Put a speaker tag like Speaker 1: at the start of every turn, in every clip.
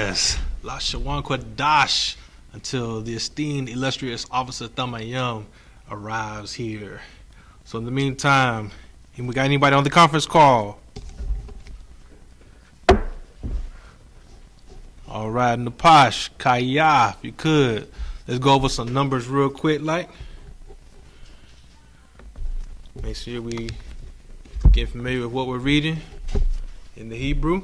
Speaker 1: Yes, Lashawan Qadash, until the esteemed illustrious Officer Thamayam arrives here. So in the meantime, we got anybody on the conference call? All right, Napash, Kaya, if you could, let's go over some numbers real quick, like. Make sure we get familiar with what we're reading in the Hebrew.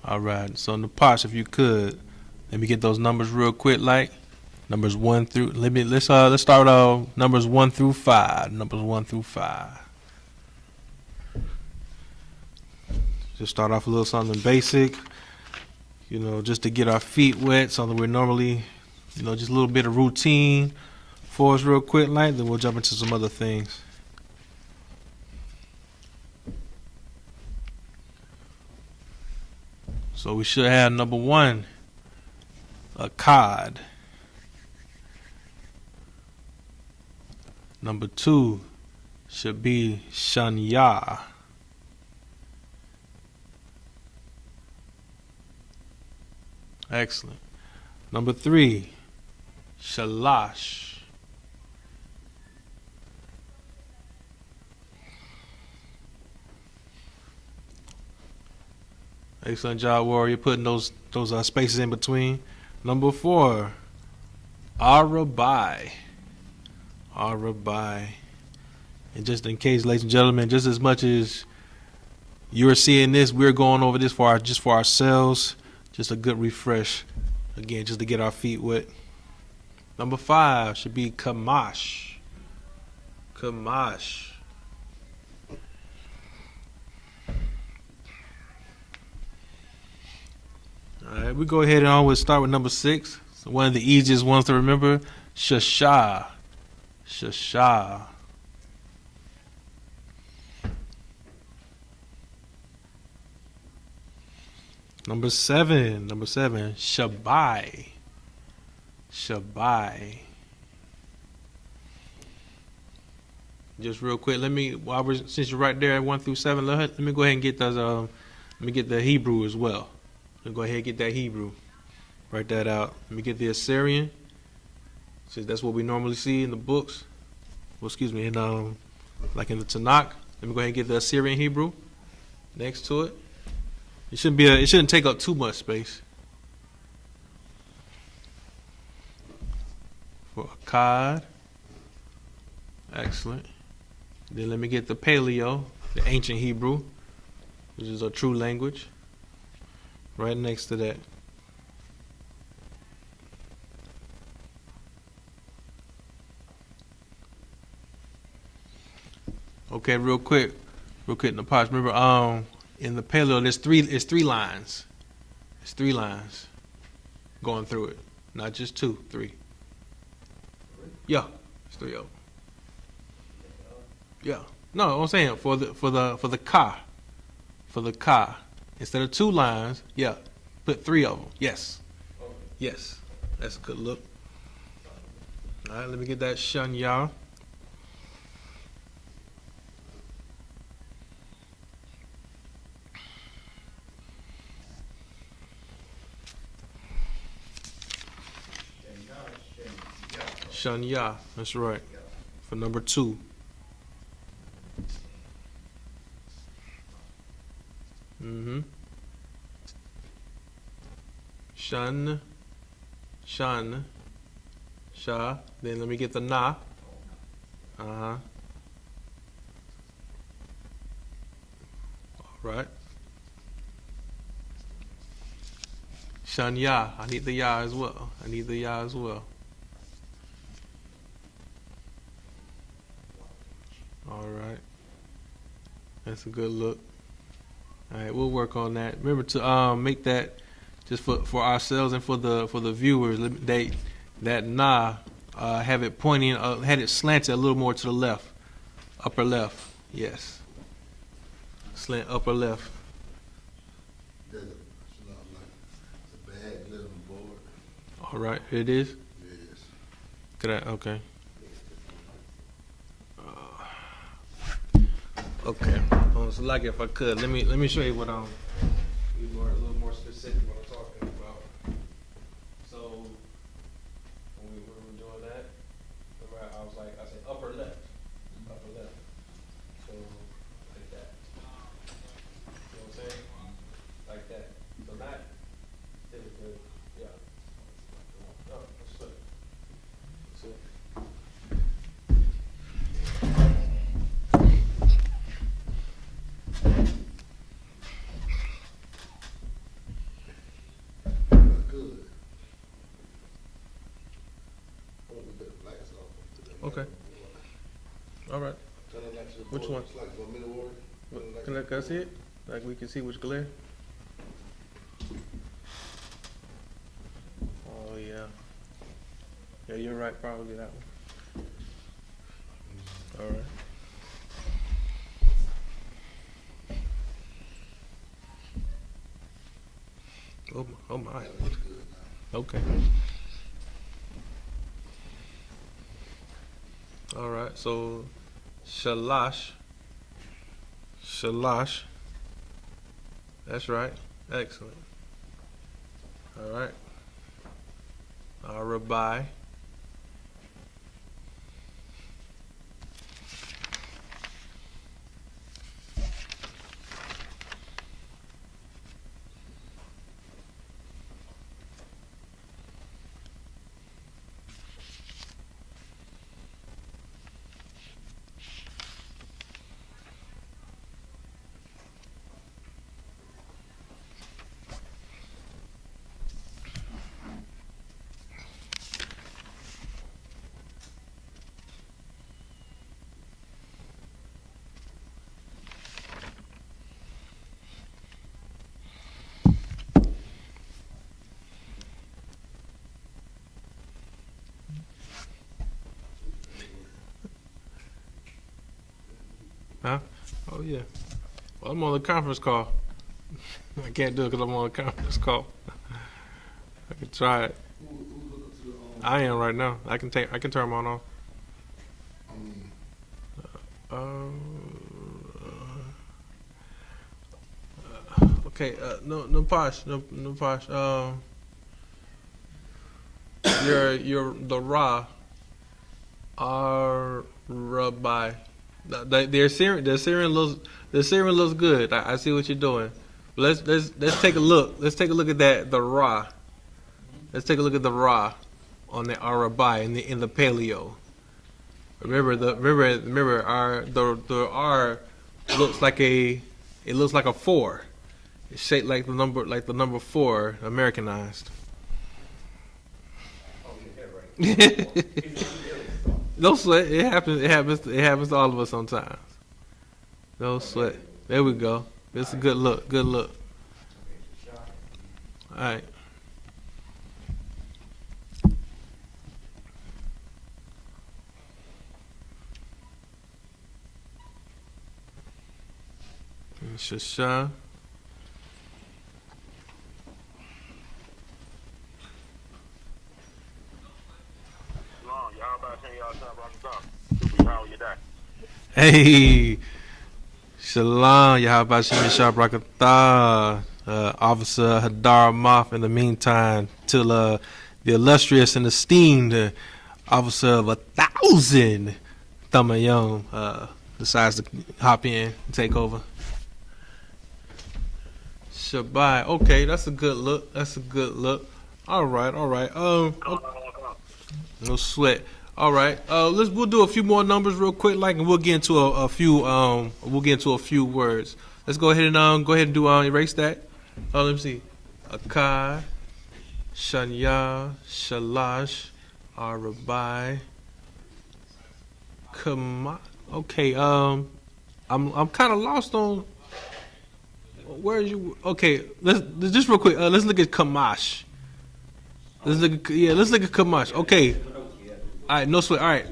Speaker 1: All right, so Napash, if you could, let me get those numbers real quick, like numbers 1 through. Let's start with numbers 1 through 5. Numbers 1 through 5. Just start off a little something basic, just to get our feet wet. Something we're normally, just a little bit of routine for us, real quick, like. Then we'll jump into some other things. So we should have number 1, a cod. Number 2 should be shanya. Excellent. Number 3, shalash. Excellent job, Warrior, putting those spaces in between. Number 4, arabai. Arabai. And just in case, ladies and gentlemen, just as much as you're seeing this, we're going over this for ourselves. Just a good refresh. Again, just to get our feet wet. Number 5 should be kamash. Kamash. All right, we go ahead and always start with number 6. So one of the easiest ones to remember, shasha. Shasha. Number 7, shabai. Shabai. Just real quick, since you're right there at 1 through 7, let me go ahead and get those. Let me get the Hebrew as well. Let me go ahead and get that Hebrew. Write that out. Let me get the Assyrian, since that's what we normally see in the books. Well, excuse me, like in the Tanakh. Let me go ahead and get the Assyrian Hebrew next to it. It shouldn't take up too much space. For Akkad. Excellent. Then let me get the Paleo, the ancient Hebrew, which is a true language, right next to that. Okay, real quick, Napash. Remember, in the Paleo, there's three lines. It's 3 lines going through it, not just 2, 3. Yeah, it's 3 of them. Yeah, no, I'm saying for the ka, instead of 2 lines, yeah, put 3 of them. Yes, yes, that's a good look. All right, let me get that shanya. Shanya, that's right. For number 2. Shan, sha. Then let me get the na. All right. Shanya. I need the ya as well. All right. That's a good look. All right, we'll work on that. Remember to make that just for ourselves and for the viewers. That na have it pointing, had it slanted a little more to the left, upper left. Yes, slant upper left.
Speaker 2: All right,
Speaker 1: All right, here it is.
Speaker 2: yes.
Speaker 1: Okay. Okay. So like if I could, let me show you what be a little more specific what I'm talking about. So when we were doing that, remember I said upper left. So like that. You know what I'm saying? Like that. So not typically, yeah. Oh, that's good. That's it.
Speaker 2: Good.
Speaker 1: Okay. All right. Which one? Can I see it? Like we can see which glare? Oh yeah. Yeah, you're right. Probably that one. All right. Oh my. Okay. All right. So, shalash. That's right. Excellent. All right. Rabbi. Huh? Oh yeah. Well, I'm on the conference call. I can't do it because I'm on a conference call. I can try it. I am right now. I can turn them on off. Okay. No posh. No posh. You're the Ra are Rabbi. Their Syrian looks good. I see what you're doing. Let's take a look. Let's take a look at that the Ra. Let's take a look at the Ra on the Arabai in the Paleo. Remember our the R looks like a 4. It's shaped like the number 4 Americanized. No sweat. It happens to all of us sometimes. No sweat. There we go. It's a good look. Good look. All right. Shasha. Hey, Shalom, Yahweh Shem Yashab Rakatah, Officer Hadar Moff. In the meantime, till the illustrious and esteemed Officer of 1,000 Thamayom decides to hop in and take over. Shabbat. Okay, that's a good look. All right. No sweat. All right. We'll do a few more numbers real quick, and we'll get into a few words. Let's go ahead and do erase that. Let me see. Akai, Shanya, Shalash, Arabai, Kama. Okay. I'm kind of lost on where are you. Okay. Let's just real quick. Let's look at Kamash. Let's look at Kamash. Okay. All right, no sweat. All right,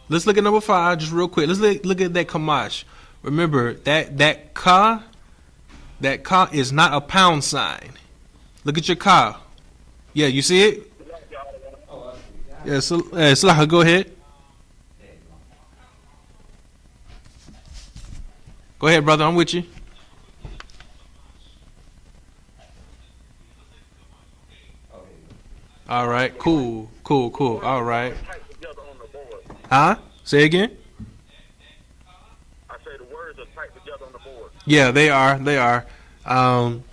Speaker 1: let's look at number 5 just real quick. Let's look at that Kamash. Remember that ka is not a pound sign. Look at your ka. Yeah, you see it? Yeah, so, Salaha, go ahead. Go ahead, brother. I'm with you. All right. Cool. Cool. Cool. All right. Huh? Say again.
Speaker 2: I say the words are typed together on the board.
Speaker 1: Yeah, they are. They are. Um,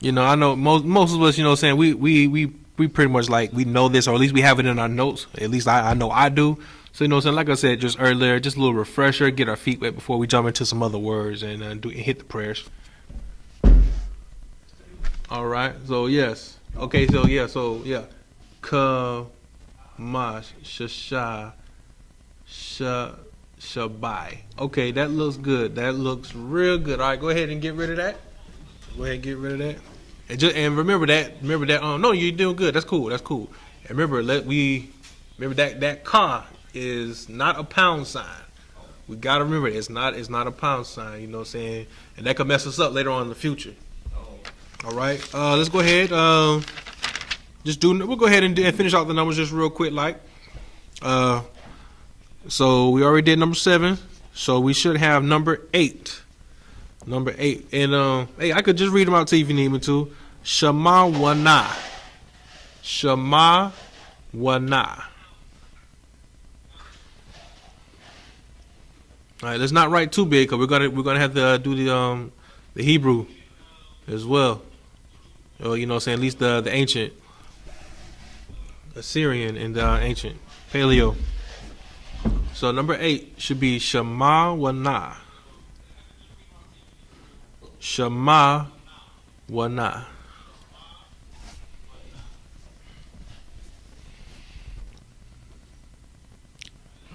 Speaker 1: I know most of us. Saying we pretty much like we know this, or at least we have it in our notes. At least I know I do. So saying, like I said just earlier, just a little refresher, get our feet wet before we jump into some other words and hit the prayers. All right. So yes. Okay. So yeah. Kamash shasha shabai. Okay, that looks good. That looks real good. All right, go ahead and get rid of that. Go ahead and get rid of that. And remember that. Remember that. No, you're doing good. That's cool. That's cool. And remember, remember that ka is not a pound sign. We gotta remember it's not a pound sign. You know what I'm saying? And that could mess us up later on in the future. All right. Let's go ahead. We'll go ahead and finish out the numbers just real quick, like. So we already did number 7. So we should have number 8. Number 8. And hey, I could just read them out to you if you need me to. Shema wana. Shema wana. All right, let's not write too big because we're gonna have to do the Hebrew as well. Or, what I'm saying, at least the ancient Assyrian and the ancient Paleo. So number 8 should be Shema wana. Shema wana.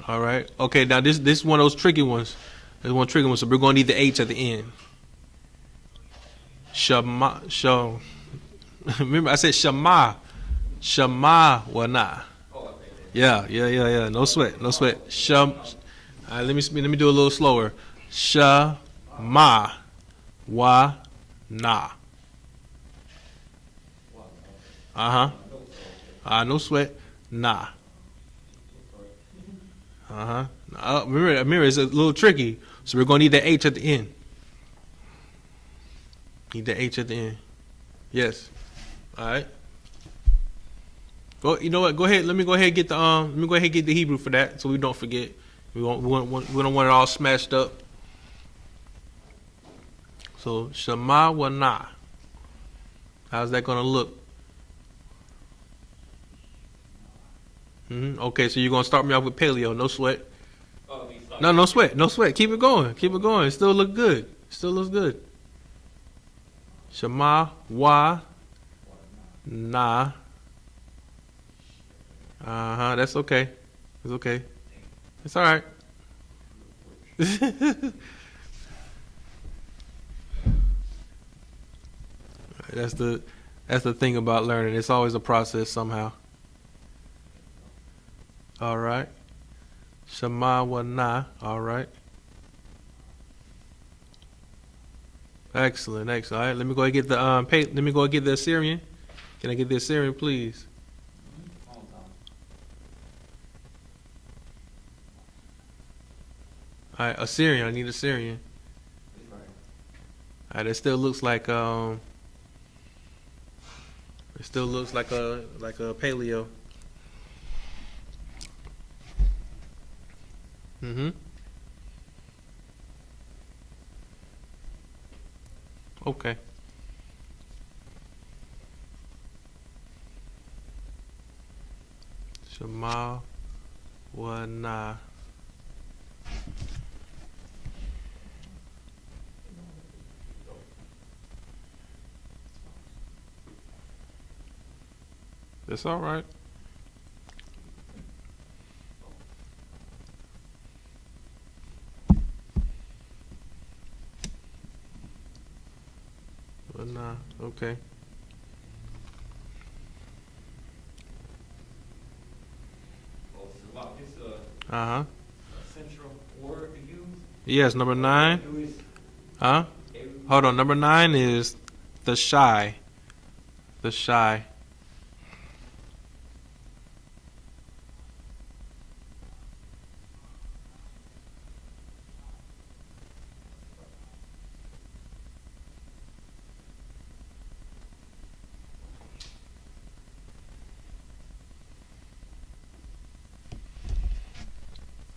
Speaker 1: All right. Okay. Now this is one of those tricky ones. There's one tricky one. So we're going to need the H at the end. Shema. Remember, I said Shema. Shema wana. Yeah. No sweat. All right. Let me do a little slower. Shema wana. No sweat. Nah. Remember, it's a little tricky. So we're going to need the H at the end. Need the H at the end. Yes. All right. Go. You know what? Go ahead. Let me go ahead and get the Let me go ahead and get the Hebrew for that, so we don't forget. We don't want it all smashed up. So Shema wana. How's that gonna look? Okay, so you're gonna start me off with paleo. No sweat. No sweat. No sweat. Keep it going. It still look good. Still looks good. Shema wa na. That's okay. It's okay. It's all right. That's the thing about learning. It's always a process somehow. All right. Shema wa na. All right. Excellent. All right. Let me go and get the let me go and get the Assyrian. Can I get the Assyrian, please? All right, Assyrian. I need Assyrian. All right. It still looks like a paleo. Okay. Shema wa na. That's all right. But nah, okay.
Speaker 3: Central word to use.
Speaker 1: Yes, number 9. Huh? Hold on. Number 9 is the shy. The shy.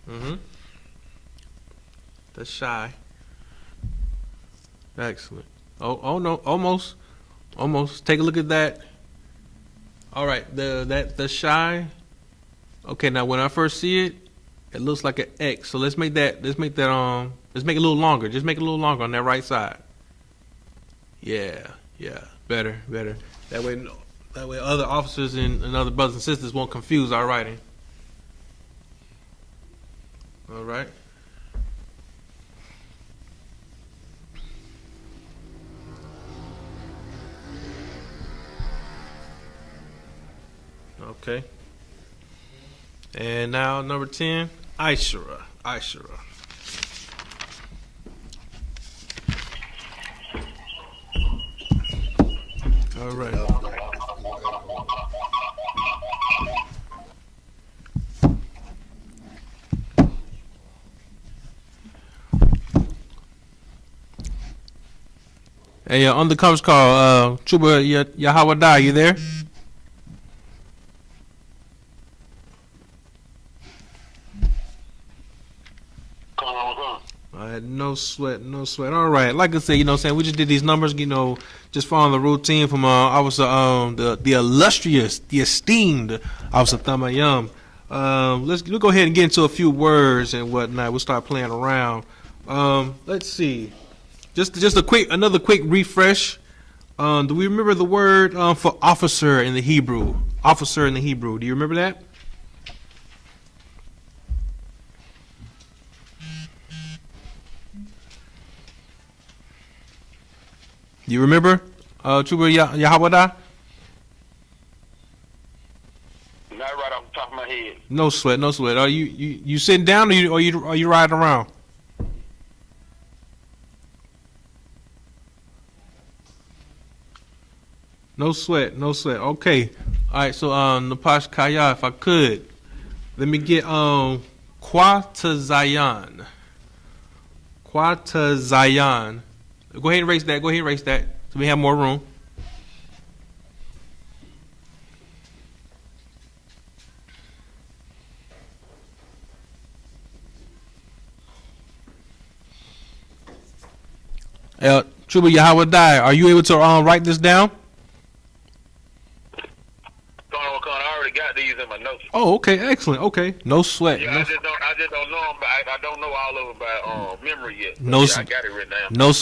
Speaker 1: Mm-hmm. That's shy. Excellent. Oh no, almost. Almost. Take a look at that. All right, the shy. Okay, now when I first see it, it looks like an X. So let's make that let's make it a little longer. Just make it a little longer on that right side. Yeah, better. That way other officers and other brothers and sisters won't confuse our writing. All right. Okay. And now number 10, Ishura. All right. Hey, on the conference call, Chuba Yahawada, you there? No sweat. All right, like I said, you know what I'm saying, we just did these numbers, you know, just following the routine from Officer the illustrious, the esteemed Officer Thamayam. We'll go ahead and get into a few words and whatnot. We'll start playing around. Let's see. Just another quick refresh. Do we remember the word for officer in the Hebrew? Officer in the Hebrew. Do you remember that? You remember, Chuba Yahawada?
Speaker 2: Not right off the top of my head.
Speaker 1: No sweat. Are you sitting down or you riding around? No sweat. Okay. All right. So Napash Kaya, if I could, let me get Quatazayan. Go ahead and erase that. So we have more room. Chuba Yahawadi, are you able to write this down?
Speaker 2: I already got these in my notes.
Speaker 1: Oh, okay, excellent. Okay, no sweat.
Speaker 2: Yeah, I just don't know them. I don't know all of them by memory yet.
Speaker 1: No,
Speaker 2: yeah, I got it written down.
Speaker 1: No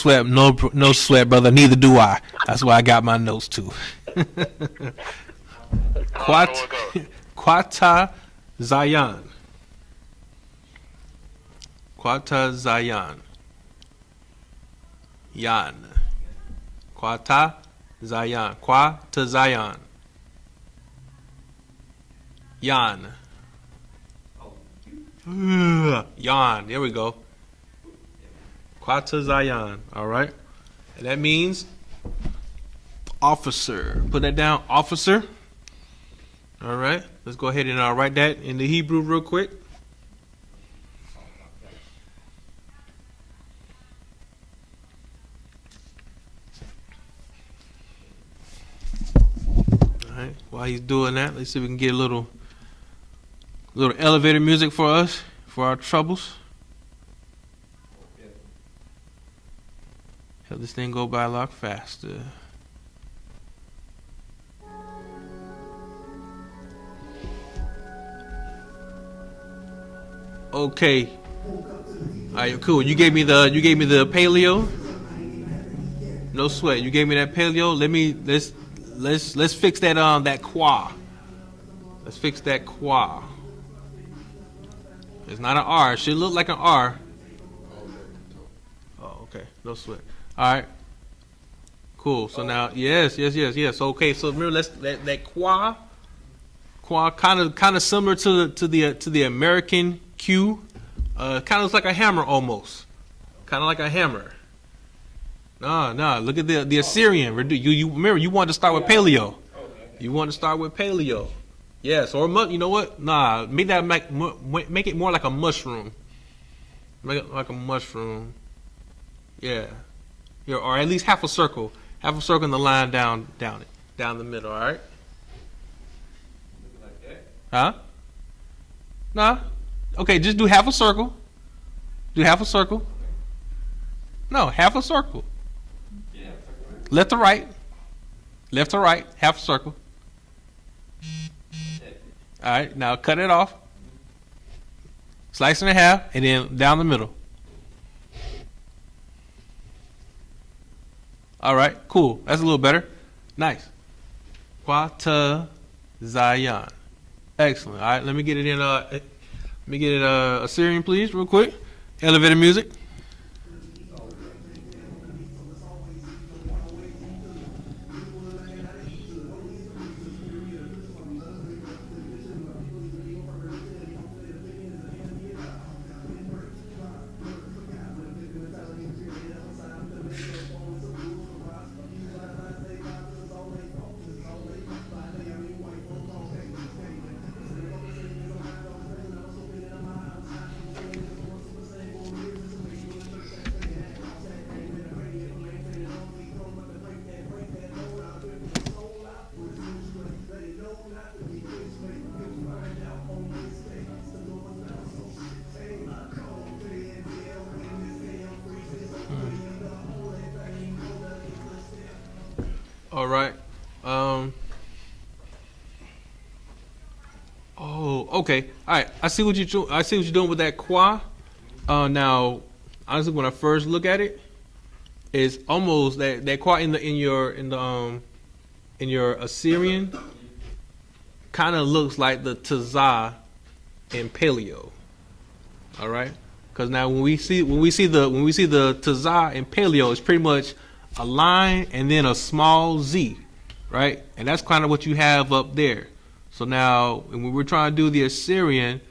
Speaker 1: sweat, brother. Neither do I. That's why I got my notes too. Quata Zayan. Yan. Quata Zayan. Yan. Yan. There we go. Quata Zayan. All right. And that means officer. Put that down, officer. All right. Let's go ahead and write that in the Hebrew real quick. All right. While he's doing that, let's see if we can get a little elevator music for us, for our troubles. Help this thing go by a lot faster. Okay. All right, cool. You gave me the paleo. No sweat. You gave me that paleo. Let's fix that that qua. Let's fix that qua. It's not an R. It should look like an R. Oh, okay. No sweat. All right. Cool. So now, yes. Okay. So remember, that qua kind of similar to the American Q. Kind of looks like a hammer almost. Kind of like a hammer. No. Look at the Assyrian. You remember, you wanted to start with paleo. You want to start with paleo. Yes, or you know what? Nah, make it more like a mushroom. Make it like a mushroom. Yeah. Here, or at least half a circle. Half a circle in the line down the middle, all right? Like that? Huh? Nah. Okay, just do half a circle. Do half a circle. No, half a circle. Left to right. Left to right. Half a circle. All right, now cut it off. Slice it in half, and then down the middle. All right, cool. That's a little better. Nice. Quata Zion. Excellent. All right, let me get it in. Let me get it Assyrian, please, real quick. Elevator music. All right. Oh, okay. All right. I see what you're doing with that qua. Now, honestly, when I first look at it, it's almost that qua in your Assyrian kind of looks like the tazah in Paleo. All right. Because now when we see the tazah in Paleo, it's pretty much a line and then a small z, right? And that's kind of what you have up there. So now when we're trying to do the Assyrian,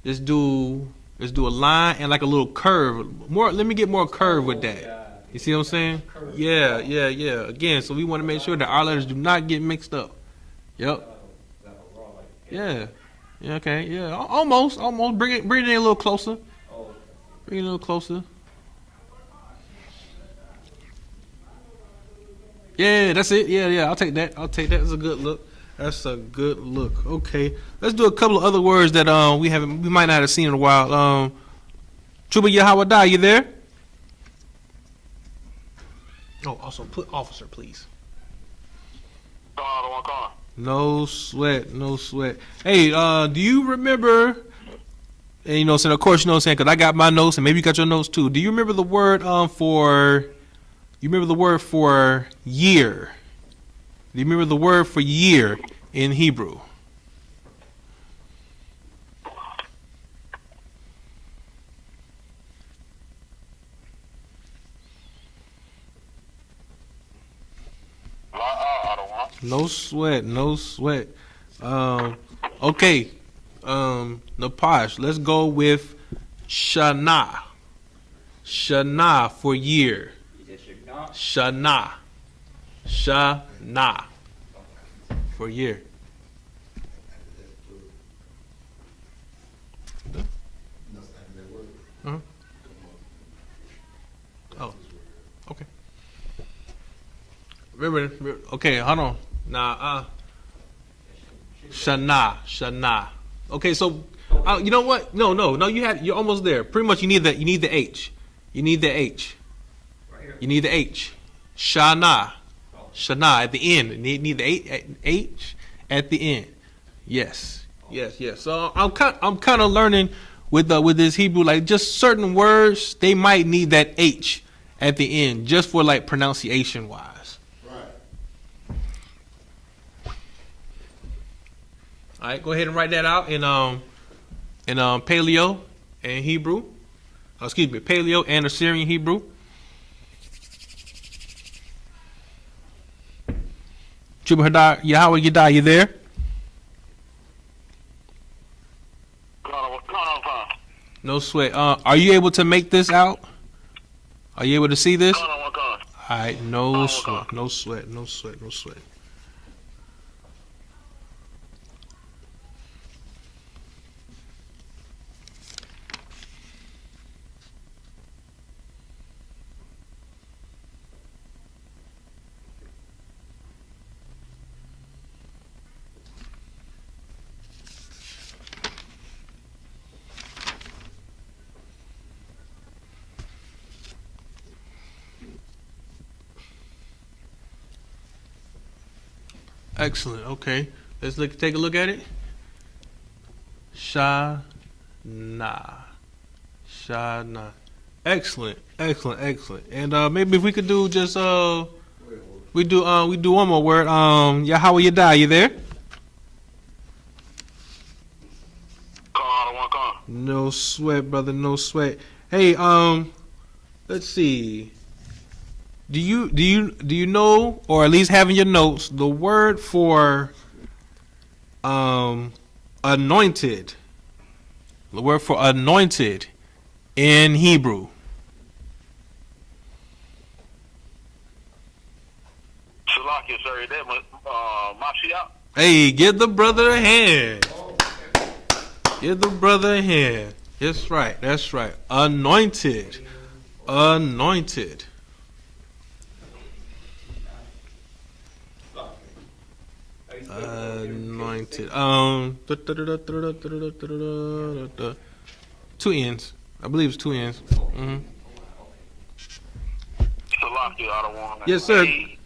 Speaker 1: let's do a line and like a little curve. Let me get more curve with that. You see what I'm saying? Yeah. Again, so we want to make sure that our letters do not get mixed up. Yep. Yeah. Yeah. Okay. Yeah. Almost. Bring it in a little closer. Bring it a little closer. Yeah, that's it. Yeah. I'll take that. That's a good look. Okay. Let's do a couple of other words that we might not have seen in a while. Chuba Yahawada, you there? Oh, also put officer, please. No sweat. Hey, do you remember? And of course, because I got my notes, and maybe you got your notes too. Do you remember the word for? You remember the word for year? Do you remember the word for year in Hebrew? No sweat. Okay. Napash, let's go with Shana. Shana for year. Shana for year. Uh-huh. Oh, okay. Remember, okay, hold on. Nah, Shana. Okay, so you know what? No. You're almost there. Pretty much, you need the H. You need the H. Shana at the end. You need the H at the end. Yes. So I'm kind of learning with this Hebrew, like just certain words they might need that H at the end just for like pronunciation wise. Right. All right, go ahead and write that out in Paleo and Hebrew. Paleo and Assyrian Hebrew. Chubahada Yahweh Yadai, you there? No sweat. Are you able to make this out? Are you able to see this? All right, no sweat. Excellent. Okay. Let's take a look at it. Shana. Shana. Excellent. And maybe if we could do just we do one more word. Yahweh Yadai, you there? No sweat, brother. No sweat. Hey, let's see. Do you know, or at least have in your notes, the word for anointed? The word for anointed in Hebrew.
Speaker 2: Shalakia, sir. That was Mashiach.
Speaker 1: Hey, give the brother a hand. Give the brother a hand. That's right. Anointed. Anointed. Two ends. I believe it's two ends. Mm-hmm.
Speaker 2: Shalakia, I don't want.
Speaker 1: Yes, sir. Anointed.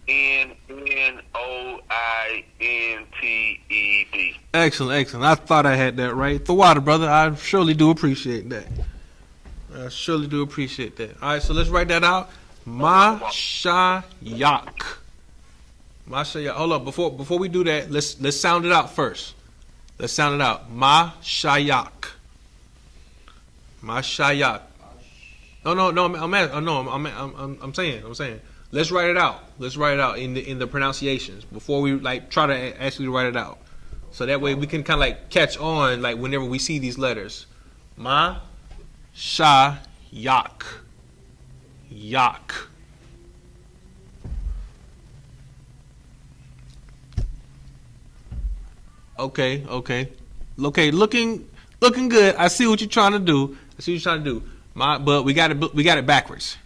Speaker 1: Excellent. I thought I had that right. The water, brother. I surely do appreciate that. All right, so let's write that out. Mashayak. Mashayak. Hold up. Before we do that, let's sound it out first. Let's sound it out. Mashayak. Mashayak. No. I'm saying. Let's write it out. In the pronunciations before we try to actually write it out. So that way we can kind of catch on whenever we see these letters. Ma sha yak. Yak. Okay. Looking good. I see what you're trying to do. But we got it backwards.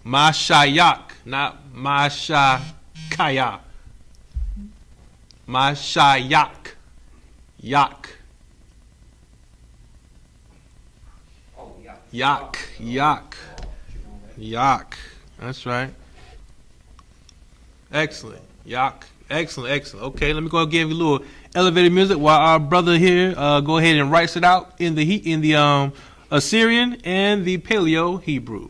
Speaker 1: Mashayak, not Mashakaya. Mashayak. Yak. Yak. That's right. Excellent. Yak. Excellent. Okay, let me go and give you a little elevated music while our brother here go ahead and writes it out in the Assyrian and the Paleo Hebrew.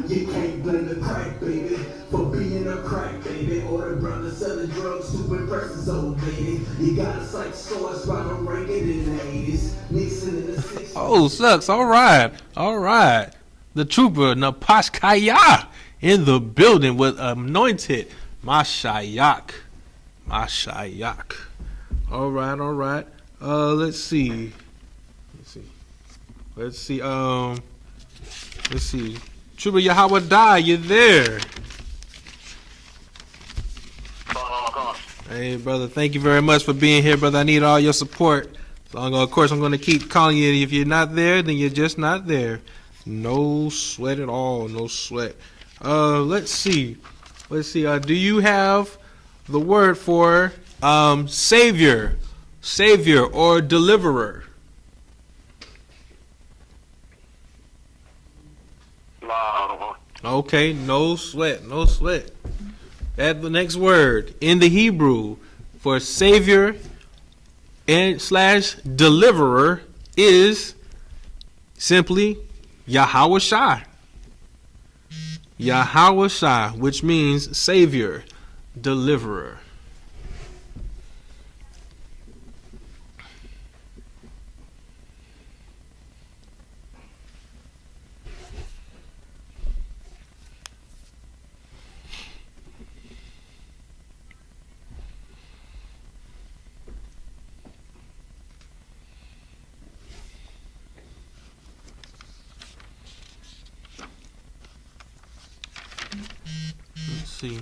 Speaker 3: You can't blame the crack, baby, for being a crack, baby, or the brother selling drugs to impress his old lady. You got a sight source by the ranking in the 80s, mixing in the 60s.
Speaker 1: Oh, sucks. All right. The trooper Napashkaya in the building with anointed Mashayak. All right. Let's see. Trooper Yahweh, you there? Hey, brother, thank you very much for being here, brother. I need all your support. So, of course, I'm going to keep calling you. If you're not there, then you're just not there. No sweat at all. No sweat. Let's see. Do you have the word for savior or deliverer? Okay, no sweat. Add the next word in the Hebrew for savior and / deliverer is simply Yahweh Shai. Yahweh Shai, which means savior, deliverer. Let's see.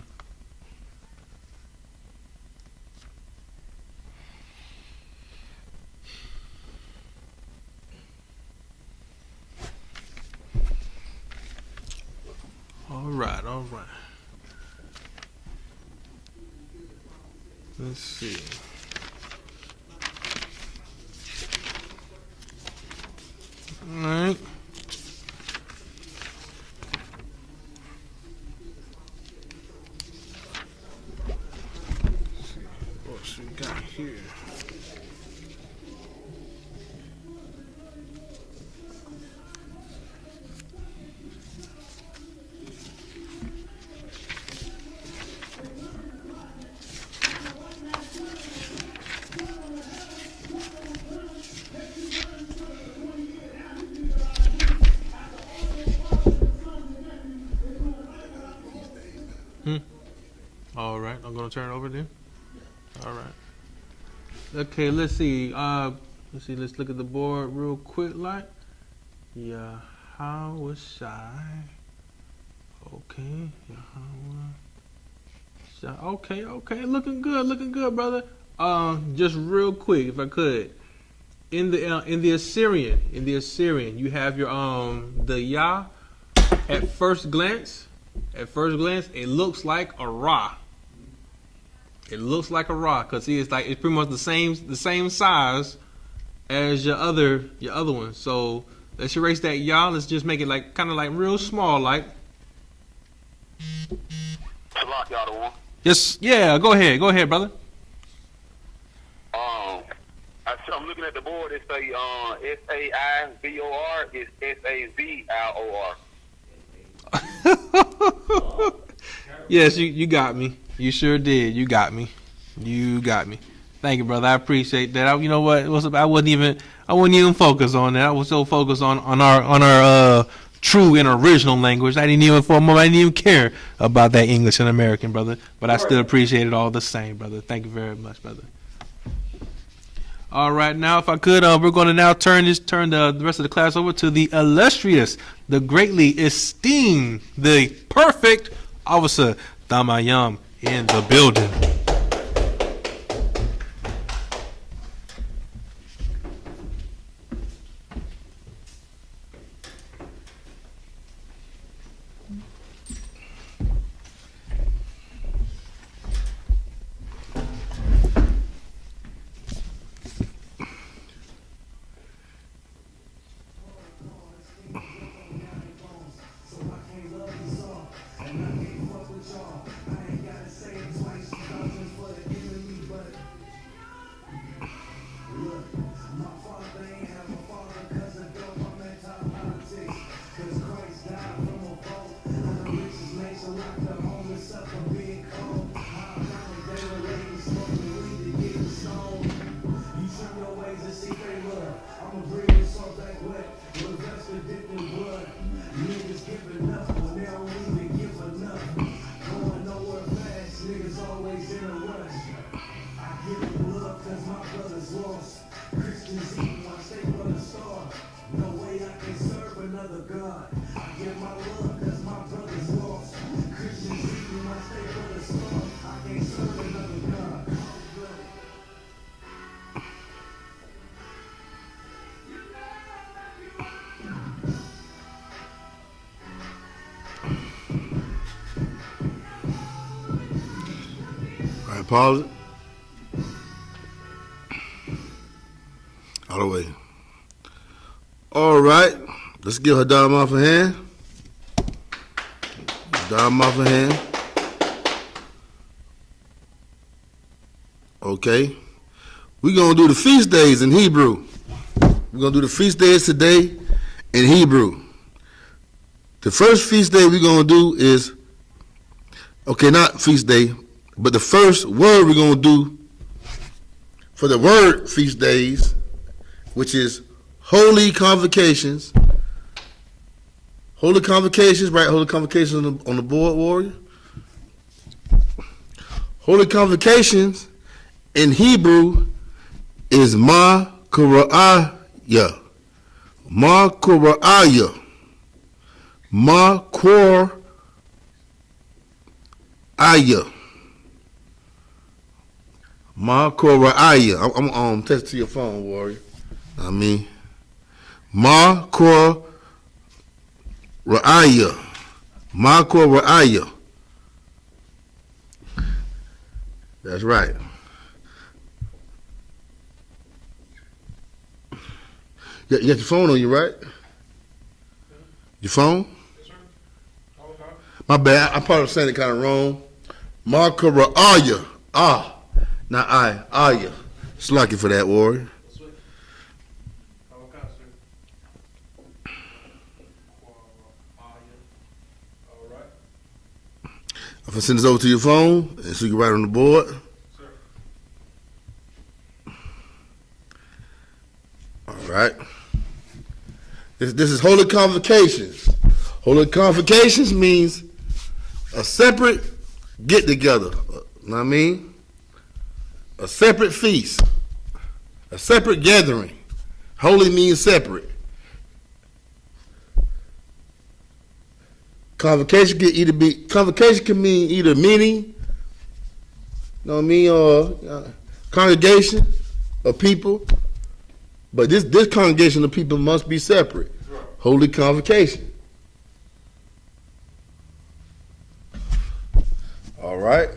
Speaker 1: Let's see. All right. What else we got here? All right, I'm gonna turn it over then. All right. Okay, let's see. Let's look at the board real quick. Like, yeah, how was shy? Okay, Yahanna. Okay, looking good, brother. Just real quick, if I could, in the Assyrian, you have your the Yah. At first glance, it looks like a Ra. It looks like a Ra because it's pretty much the same size as your other one. So let's erase that Yah. Let's just make it like kind of like real small, like.
Speaker 2: Lock y'all the one.
Speaker 1: Yes, yeah. Go ahead, brother.
Speaker 2: I'm looking at the board. It's SAIVOR. It's SAVIOR.
Speaker 1: Yes, you got me. You sure did. You got me. Thank you, brother. I appreciate that. You know what? I wouldn't even focus on that. I was so focused on our true and original language. I didn't even care about that English and American, brother. But I still appreciate it all the same, brother. Thank you very much, brother. All right, now if I could, we're going to now turn the rest of the class over to the illustrious, the greatly esteemed, the perfect officer Damayam in the building.
Speaker 4: Pause it. All the way. All right. Let's give her Dharma a hand. Dharma a hand. Okay. We're going to do the feast days in Hebrew. We're going to do the feast days today in Hebrew. The first feast day we're going to do is, okay, not feast day, but the first word we're going to do for the word feast days, which is holy convocations. Holy convocations, right? Holy convocations on the board, warrior. Holy convocations in Hebrew is ma-kura'aya. Ma-kura'aya. Ma-kur-aya. Ma-kura'aya. I'm text to your phone, warrior. I mean, Ma-kur-aya. Ma-kur-aya. That's right. You got your phone on you, right? Your phone?
Speaker 1: Yes, sir. Okay.
Speaker 4: My bad. I probably saying it kind of wrong. Markara Aya. Ah. Not I. Aya. It's lucky for that, warrior.
Speaker 1: Sweet. Okay, sir. All right.
Speaker 4: I'm going to send this over to your phone so you can write on the board.
Speaker 1: Sir.
Speaker 4: All right. This is Holy Convocations. Holy Convocations means a separate get-together. You know what I mean? A separate feast. A separate gathering. Holy means separate. Convocation can mean either many, you know what I mean, or congregation of people. But this congregation of people must be separate. Holy Convocation. All right.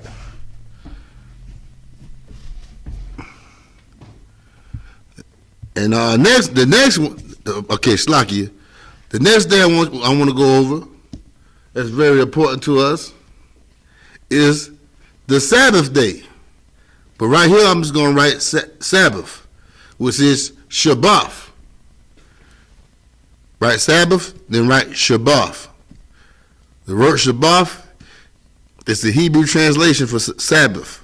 Speaker 4: And the next one, okay, Slakia. The next day I want to go over, that's very important to us, is the Sabbath day. But right here I'm just going to write Sabbath, which is Shabbat. Write Sabbath, then write Shabbat. The word Shabbat is the Hebrew translation for Sabbath.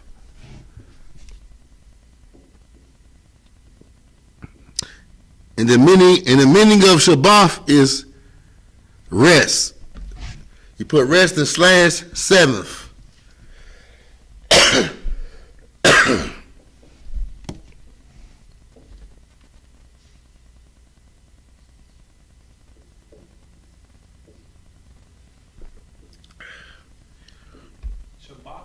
Speaker 4: And the meaning of Shabbat is rest. You put rest in slash seventh.
Speaker 1: Shabbat.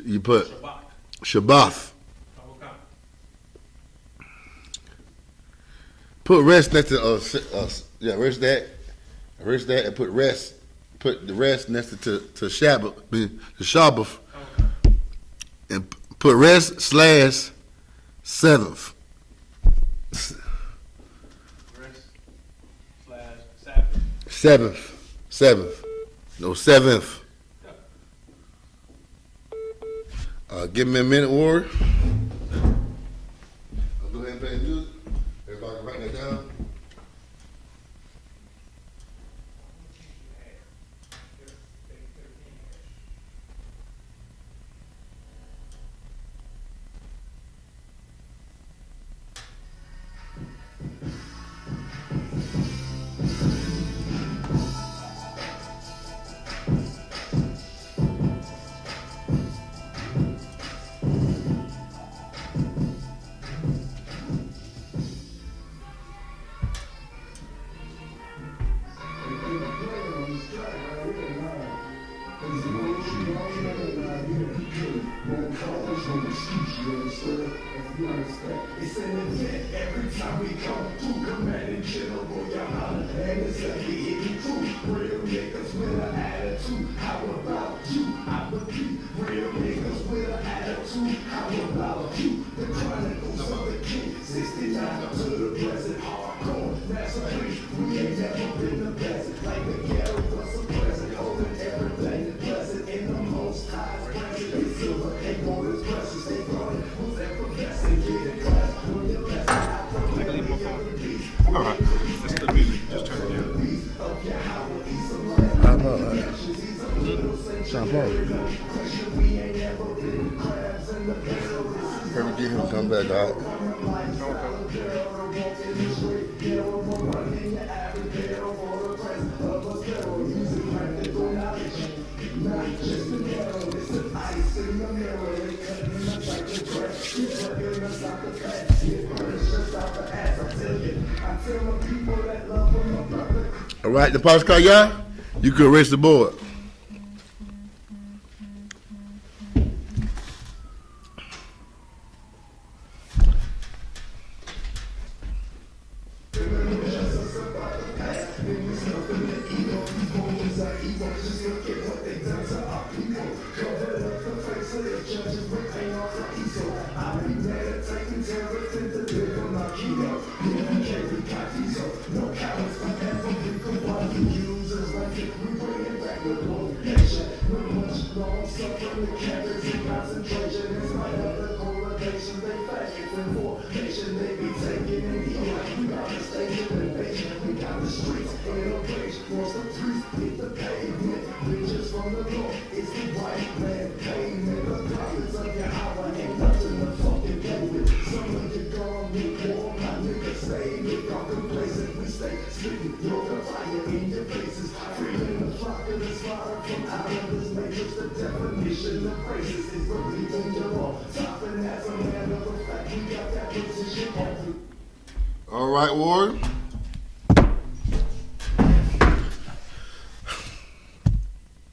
Speaker 4: You put
Speaker 1: Shabbat.
Speaker 4: Shabbat.
Speaker 1: Okay.
Speaker 4: Put rest next to rest that, and put the rest next to Shabbat, the Shabbat,
Speaker 1: Okay.
Speaker 4: and put rest slash seventh.
Speaker 1: Rest slash Sabbath.
Speaker 4: Seventh, no seventh. Give me a minute, Warrior. I'll go ahead and play the music. Everybody can write that down.
Speaker 3: It's an event every time we come through. Commanding General Yahanna, and it's a hitting crew. Real niggas with an attitude. How about you? I repeat, real niggas with an attitude. How about you? The Chronicles of the King, 69 to the present. Hardcore, that's a free. We ain't never been the best. Like the ghetto was a present, holding everything pleasant in the most high present. It's silver, ain't more as precious. They brought it, who's ever best and get it class.
Speaker 1: All right. That's the music. Just turn it down.
Speaker 4: I know, right? Sean Paul. Every day he'll come back out. All right, the post card, y'all. You can erase the board.
Speaker 3: long suffering the captives in concentration. In spite of the correlation, they facts and formation they be taking in the eye. We got the stage and the patient, we got the streets in a rage. Once the streets hit the pavement, bitches from the north, it's the white man payment. The prophets of your hour ain't nothing to fucking play with. Some of you gone lukewarm, my niggas say they got complacent. We stay spitting your fire in your faces. Freeing the flock of the slaughter from out of this matrix. The definition of racist is believing you're wrong. Stopping as a man of the fact we got that position on.
Speaker 4: All right, Warren.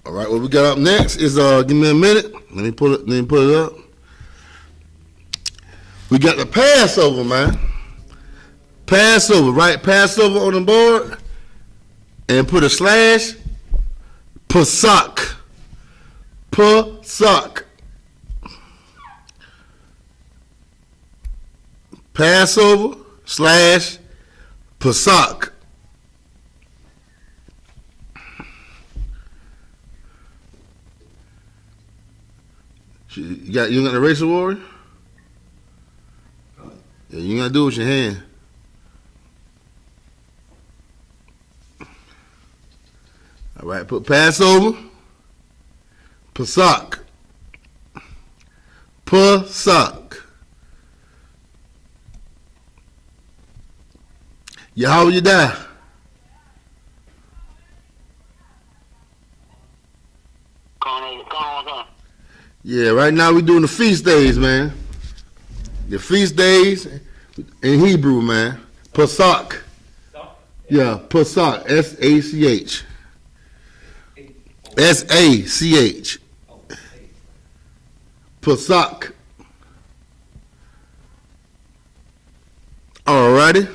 Speaker 4: All right, what we got up next is give me a minute. Let me pull it up. We got the Passover, man. Passover, right? Passover on the board, and put a slash. Pesach. Pesach. Passover slash Pesach. You got an eraser, Warrior? Yeah, you gotta do it with your hand. All right, put Passover, Pesach, Pesach. Yahweh you die. Yeah, right now we're doing the feast days, man. The feast days in Hebrew, man. Pesach. Yeah, Pesach. S-A-C-H. S-A-C-H. Pesach. Alrighty.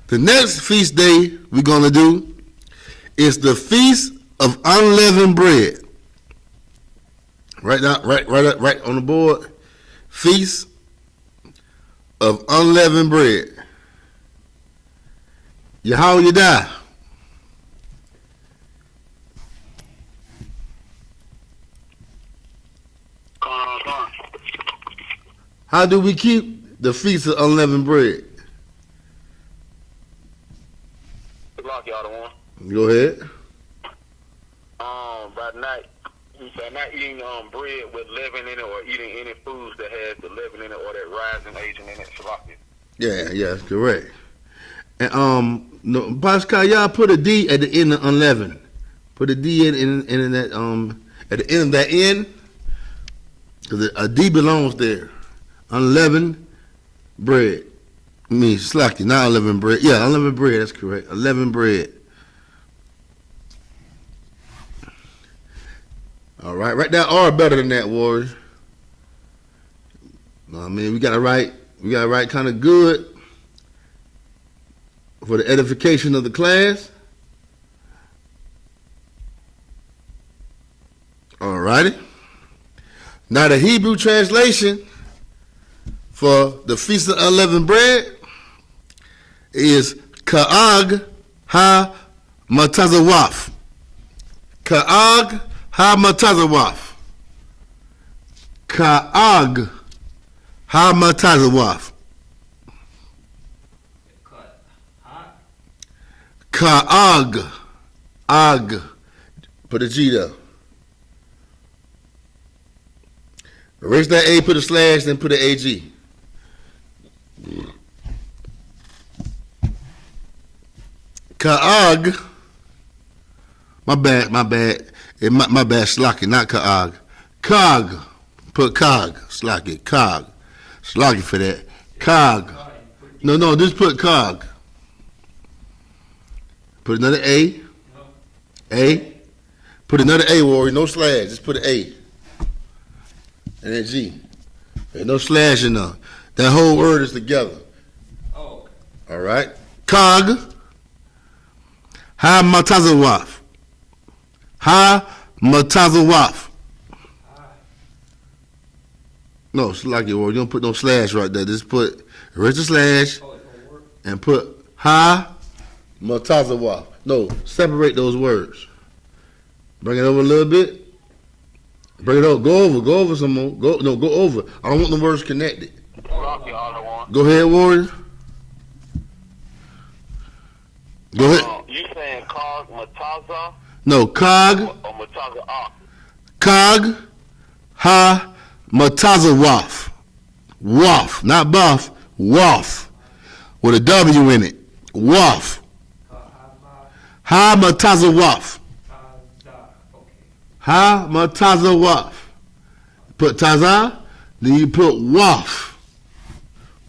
Speaker 4: The next feast day we're going to do is the Feast of Unleavened Bread. Right on the board. Feast of Unleavened Bread. Yahweh you die. How do we keep the Feast of Unleavened Bread? Go ahead.
Speaker 2: By not eating bread with leaven in it, or eating any foods that has the leaven in it or that rising agent in it.
Speaker 4: Yeah, that's correct. And no, Pascal, y'all put a D at the end of unleavened. Put a D in that at the end of that N, because a D belongs there. Unleavened bread means slacky, not unleavened bread. Yeah, unleavened bread. That's correct. Unleavened bread. All right, write that R better than that, Warrior. No, I mean we gotta write kind of good for the edification of the class. All righty. Now the Hebrew translation for the Feast of Unleavened Bread is Ka'ag ha-matazawaf. Ka'ag ha-matazawaf. Ka'ag ha-matazawaf. Ka'ag. Ag. Put a G there. Erase that A, put a slash, then put an AG. Ka'ag. My bad. My bad, Slocky, not Ka'ag. Kag. Put Kag. Slocky. Kag. Slocky for that. Kag. No, just put Kag. Put another A. A. Put another A, Warrior. No slash. Just put an A. And then G. There's no slash in there. That whole word is together. Oh. All right. Kag. Ha-matazawaf. Ha-matazawaf. No, it's like your word. You don't put no slash right there. Just put erase the slash and put ha-matazawaf. No, separate those words. Bring it over a little bit. Bring it up. Go over some more. Go over. I don't want the words connected.
Speaker 2: Rocky Ottawan.
Speaker 4: Go ahead, Warrior. Go ahead.
Speaker 2: You saying Cog Mataza?
Speaker 4: No, Cog.
Speaker 2: Or Mataza
Speaker 4: Cog. Ha. Mataza Waf. Waf. Not buff. Waf. With a W in it. Waf. Ha Mataza Waf. Ha Mataza Waf. Put Taza, then you put Waf.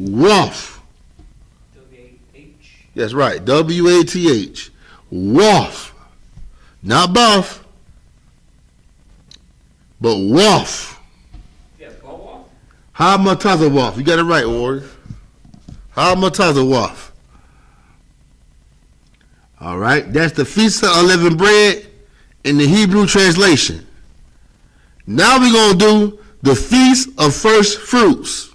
Speaker 4: Waf.
Speaker 5: W-A-H.
Speaker 4: That's right. W-A-T-H. Waf. Not buff. But Waf.
Speaker 5: Yeah, Boa.
Speaker 4: Ha Mataza Waf. You got it right, Warrior. Ha Mataza Waf. All right. That's the Feast of Unleavened Bread in the Hebrew translation. Now we're going to do the Feast of First Fruits.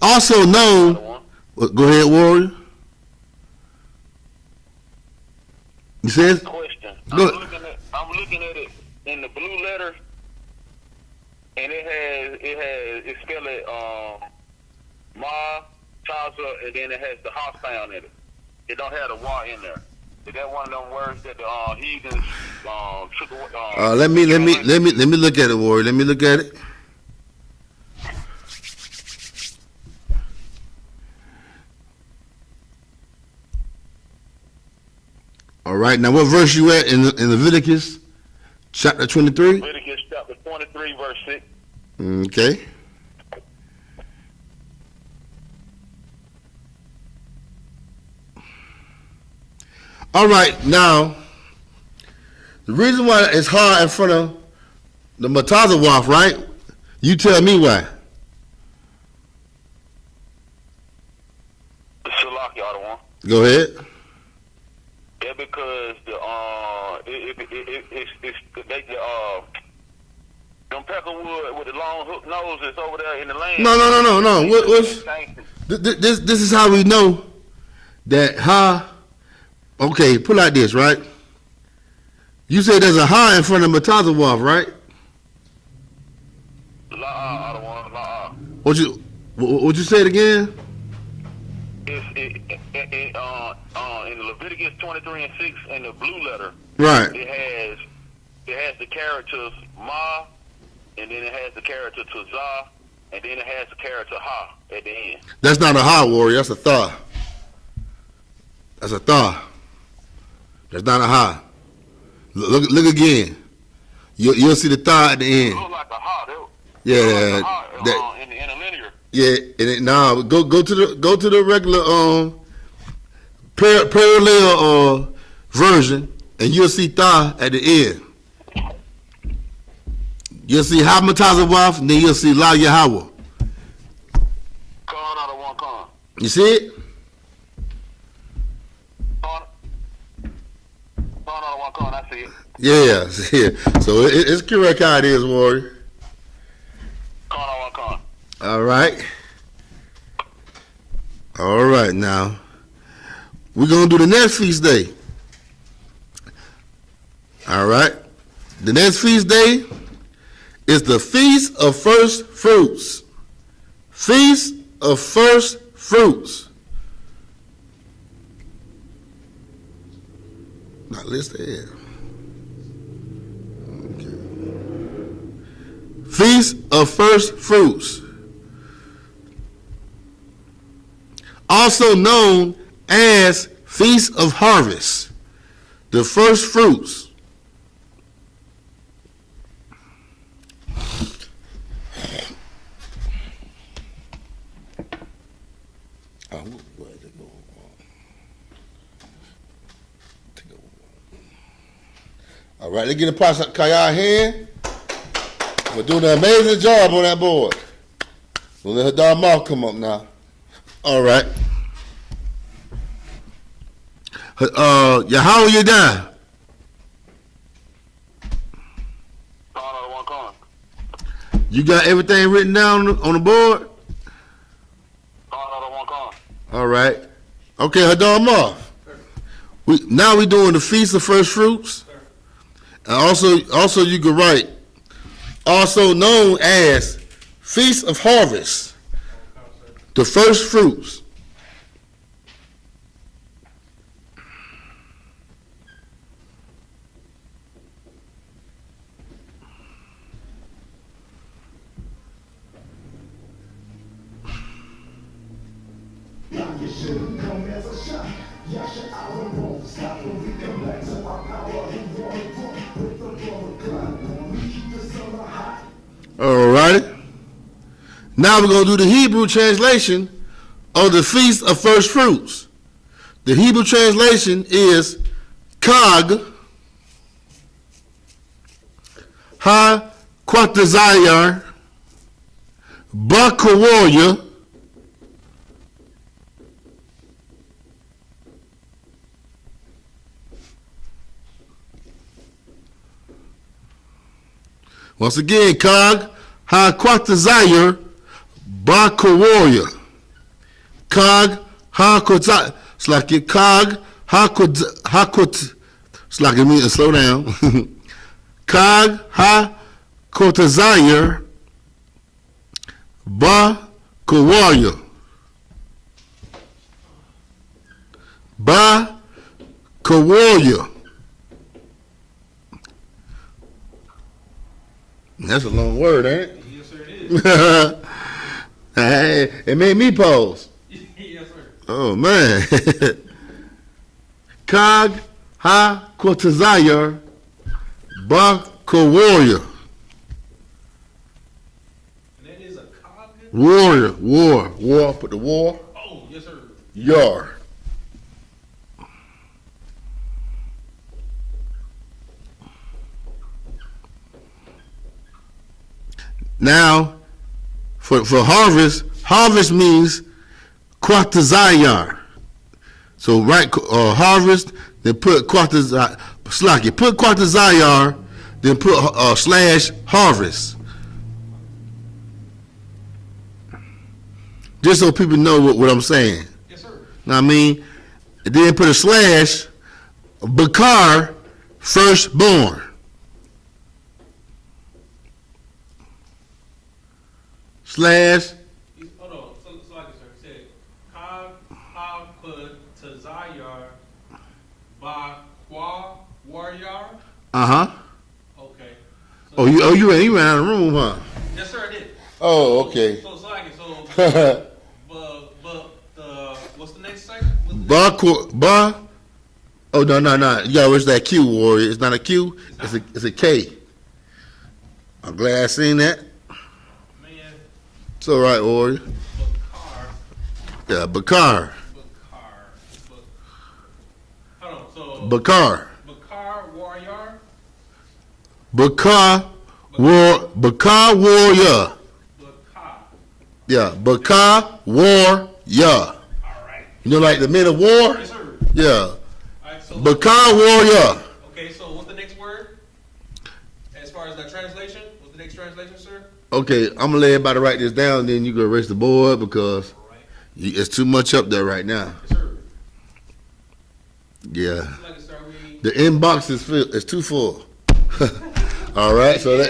Speaker 4: Also known... Go ahead, Warrior. You said?
Speaker 2: Question.
Speaker 4: Go.
Speaker 2: I'm looking at it in the blue letter, and it's spelled Ma, Taza, and then it has the ha sound in it. It don't have the wa in there. Is that one of them words that the heathens took away?
Speaker 4: Let me look at it, Warrior. Let me look at it. All right. Now, what verse you at in Leviticus chapter 23?
Speaker 2: Leviticus chapter 23, verse 6.
Speaker 4: Okay. All right, now, the reason why it's hard in front of the Mataza Waf, right? You tell me why.
Speaker 2: Shalaki Ottawan.
Speaker 4: Go ahead.
Speaker 2: Yeah, because them peckerwood with the long hook nose is over there in the land.
Speaker 4: No. This is how we know that ha. Okay, put like this, right? You say there's a ha in front of Mataza Waf, right?
Speaker 2: La Ottawan, la.
Speaker 4: What you say it again?
Speaker 2: In Leviticus 23 and 6 in the blue letter,
Speaker 4: Right.
Speaker 2: it has the characters ma, and then it has the character tazah, and then it has the character ha at the end.
Speaker 4: That's not a ha, Warrior. That's a tha. That's a tha. That's not a ha. Look again. You'll see the tha at the
Speaker 2: It
Speaker 4: end.
Speaker 2: looks like a ha.
Speaker 4: Yeah.
Speaker 2: Like a ha, in a linear.
Speaker 4: Yeah, and go to the regular parallel version, and you'll see tha at the end. You'll see ha Mataza Waf, and then you'll see la Yahweh.
Speaker 2: Con out of one con.
Speaker 4: You see it?
Speaker 2: Con out of one con. I see it.
Speaker 4: Yeah. So it's correct how it is, Warrior.
Speaker 2: Con out of one con.
Speaker 4: All right, now we're going to do the next feast day. All right. The next feast day is the Feast of First Fruits. Feast of First Fruits. Not listed here. Okay. Feast of First Fruits. Also known as Feast of Harvest. The first fruits. All right, let's get the process Kaya here. We're doing an amazing job on that board. We'll let Hadar Mouth come up now. All right. Yahanna, you down?
Speaker 2: Con out of one con.
Speaker 4: You got everything written down on the board?
Speaker 2: Con out of one con.
Speaker 4: All right. Okay, Hadar Mouth. Now we're doing the Feast of First Fruits. And also you can write also known as Feast of Harvest, the first fruits.
Speaker 3: You shouldn't come as a shot. Yasha, won't stop when we come back to our power. Who wanna with the blow cloud? We keep the summer hot.
Speaker 4: All right. Now we're going to do the Hebrew translation of the Feast of First Fruits. The Hebrew translation is Kag Ha Quatazayar Bakawarya Once again, Kag Ha Quatazayar Bakawarya. Kag Ha Quatazayar. It's like it. Kag Ha Quat. It's like it means slow down. Kag Ha Quatazayar Bakawarya. Bakawarya. That's a long word, ain't it?
Speaker 1: Yes, sir, it is.
Speaker 4: Hey, it made me pause.
Speaker 1: Yes, sir.
Speaker 4: Oh, man. Kag Ha Quatazayar Bakawarya.
Speaker 1: And that is a cog?
Speaker 4: Warrior. War. Put the war.
Speaker 1: Oh, yes, sir.
Speaker 4: Yar. Now, for harvest means Quatazayar. So write harvest, then put Quatazayar, put Quatazayar, then put slash harvest. Just so people know what I'm saying.
Speaker 1: Yes, sir.
Speaker 4: Know what I mean? And then put a slash, Bakar, firstborn. Slash,
Speaker 1: Hold on. So like I said, Kag Ha Quatazayar Bakwa Warrior.
Speaker 4: uh-huh.
Speaker 1: Okay. So,
Speaker 4: Oh, you ran out of the room, huh?
Speaker 1: yes, sir, I did.
Speaker 4: Oh, okay.
Speaker 1: So like it. So, but what's the next second?
Speaker 4: Oh, no. Yo, it's that Q, Warrior. It's not a Q. It's a K. I'm glad I seen that.
Speaker 1: Man,
Speaker 4: It's all right, Warrior.
Speaker 1: Bakar.
Speaker 4: Yeah, Bakar.
Speaker 1: Hold on. So
Speaker 4: Bakar.
Speaker 1: Bakar Warrior.
Speaker 4: Bakar Warrior.
Speaker 1: Bakar.
Speaker 4: Yeah, Bakar Warrior.
Speaker 1: All right.
Speaker 4: You know, like the men of war?
Speaker 1: Yes, sir.
Speaker 4: Yeah.
Speaker 1: All right. So
Speaker 4: Bakar Warrior.
Speaker 1: okay. So what's the next word? As far as that translation, what's the next translation, sir?
Speaker 4: Okay, I'm gonna let everybody write this down, then you go erase the board because
Speaker 1: All right.
Speaker 4: it's too much up there right now.
Speaker 1: Yes, sir.
Speaker 4: Yeah.
Speaker 1: Like I said,
Speaker 4: The inbox is too full. All right, so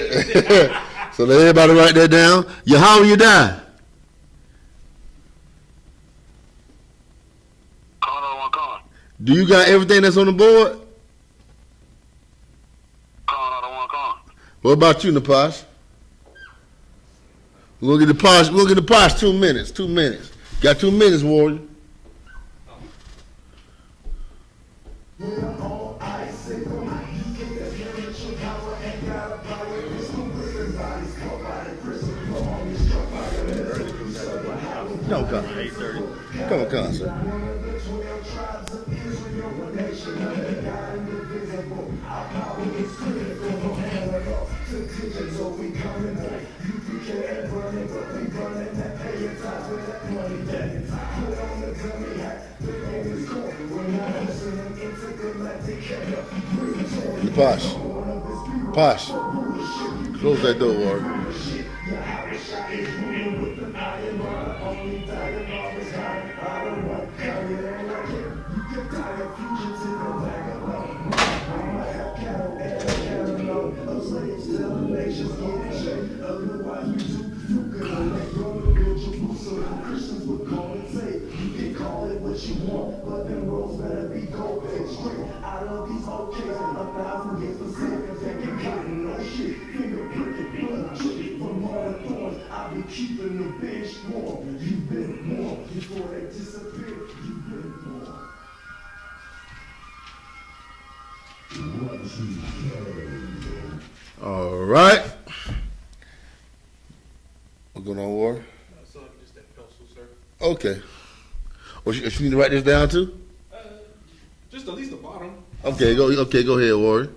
Speaker 4: so let everybody write that down. Yahanna, you die.
Speaker 2: Con.
Speaker 4: Do you got everything that's on the board?
Speaker 2: Con.
Speaker 4: What about you, Napash? We'll get the Napash 2 minutes. 2 minutes. Got 2 minutes, Warrior. Come on, 8:30. Come on, sir. Posh. Close that door, Warrior.
Speaker 3: straight out of these old cases. 1,000 years for sins that can cotton, no shit. Finger pricking, blood dripping from all the thorns. I've been keeping the bench warm. You've been warm before they disappear. You've been warm.
Speaker 4: All right. What's going on, War?
Speaker 1: Just that pencil, sir.
Speaker 4: Okay. Well, you need to write this down too?
Speaker 1: Just at least the bottom.
Speaker 4: Okay, go ahead, Warrior.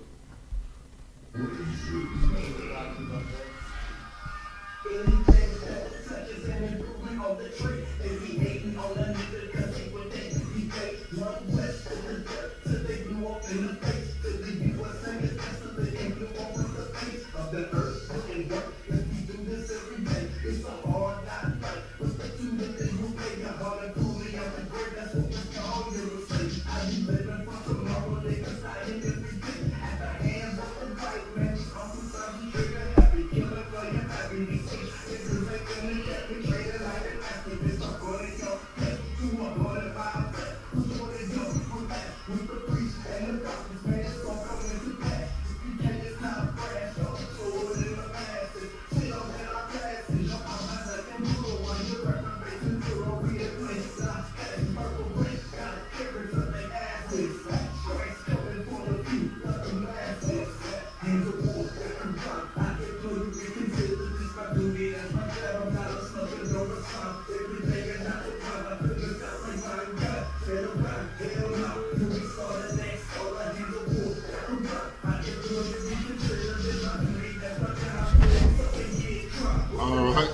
Speaker 4: All right.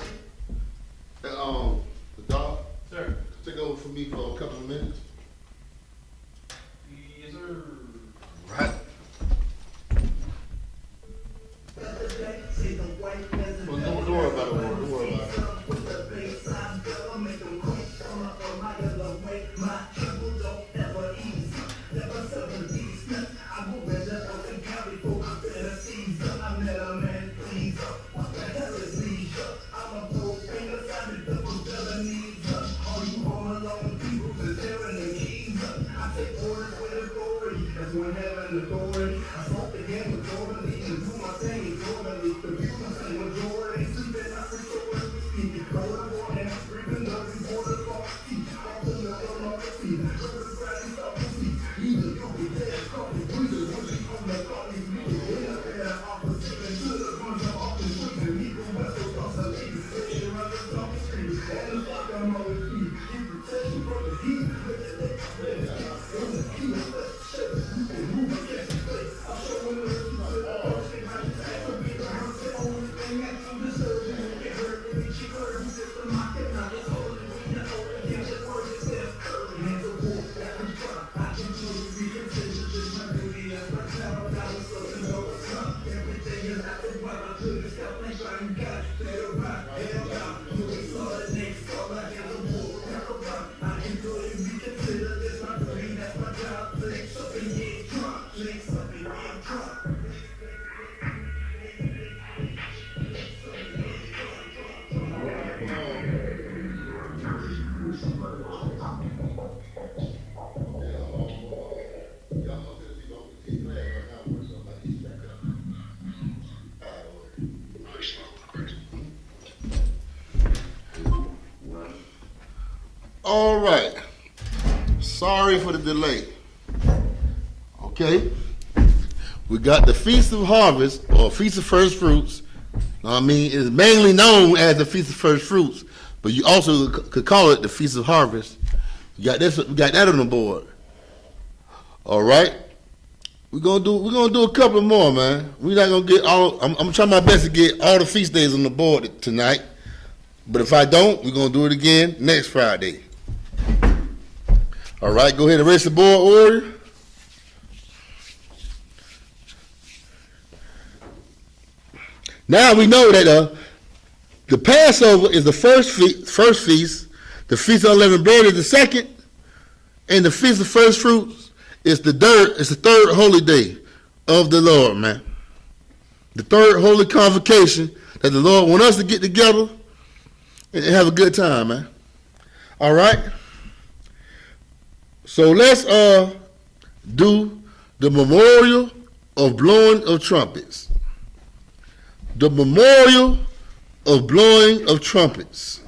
Speaker 4: The dog.
Speaker 1: Sir.
Speaker 4: Take over for me for a couple of minutes.
Speaker 1: Yes, sir.
Speaker 4: Right. Well, don't worry about it, Warrior. Don't worry about it. All right. Sorry for the delay. Okay. We got the Feast of Harvest, or Feast of First Fruits. I mean, it's mainly known as the Feast of First Fruits, but you also could call it the Feast of Harvest. We got that on the board. All right. We're gonna do a couple more, man. We're not gonna get all. I'm trying my best to get all the feast days on the board tonight. But if I don't, we're gonna do it again next Friday. All right, go ahead and erase the board, Warrior. Now we know that the Passover is the first feast, the Feast of Unleavened Bread is the second, and the Feast of First Fruits is the third holy day of the Lord, man. The third holy convocation that the Lord wants us to get together and have a good time, man. All right. So let's do the memorial of blowing of trumpets. The memorial of blowing of trumpets.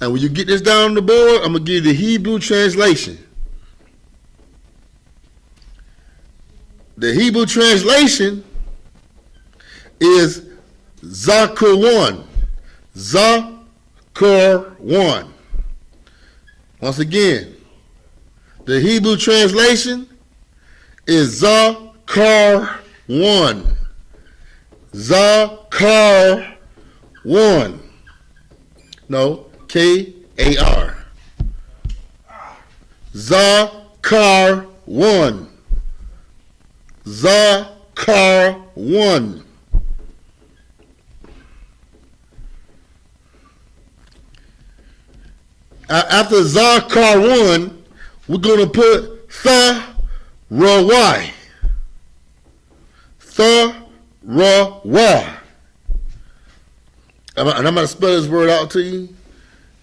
Speaker 4: And when you get this down on the board, I'm going to give you the Hebrew translation. The Hebrew translation is Zakar 1. Zakar 1. Once again, the Hebrew translation is Zakar 1. Zakar 1. No, K-A-R. Zakar 1. Zakar 1. After Zakar 1, we're going to put Tha-Ra-Y. Tha-Ra-Y. And I'm going to spell this word out to you.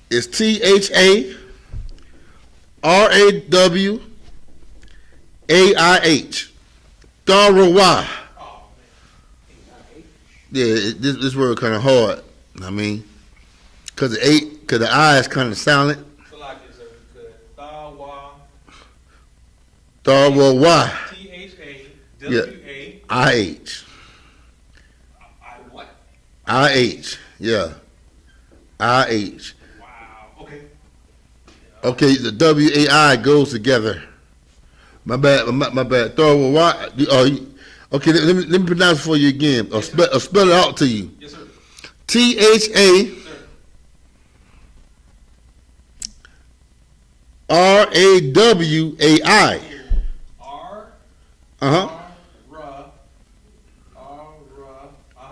Speaker 4: It's T-H-A-R-A-W-A-I-H. Tha-Ra-Y. Yeah, this word kind of hard. I mean, because the I is kind of silent. Tha-Ra-Y. T-H-A-W-A-I-H.
Speaker 1: What?
Speaker 4: I-H. Yeah. I-H.
Speaker 1: Wow. Okay.
Speaker 4: Okay, the W-A-I goes together. My bad. Tha-Ra-Y. Okay, let me pronounce it for you again. I'll spell it out to you.
Speaker 1: Yes, sir.
Speaker 4: T-H-A-R-A-W-A-I.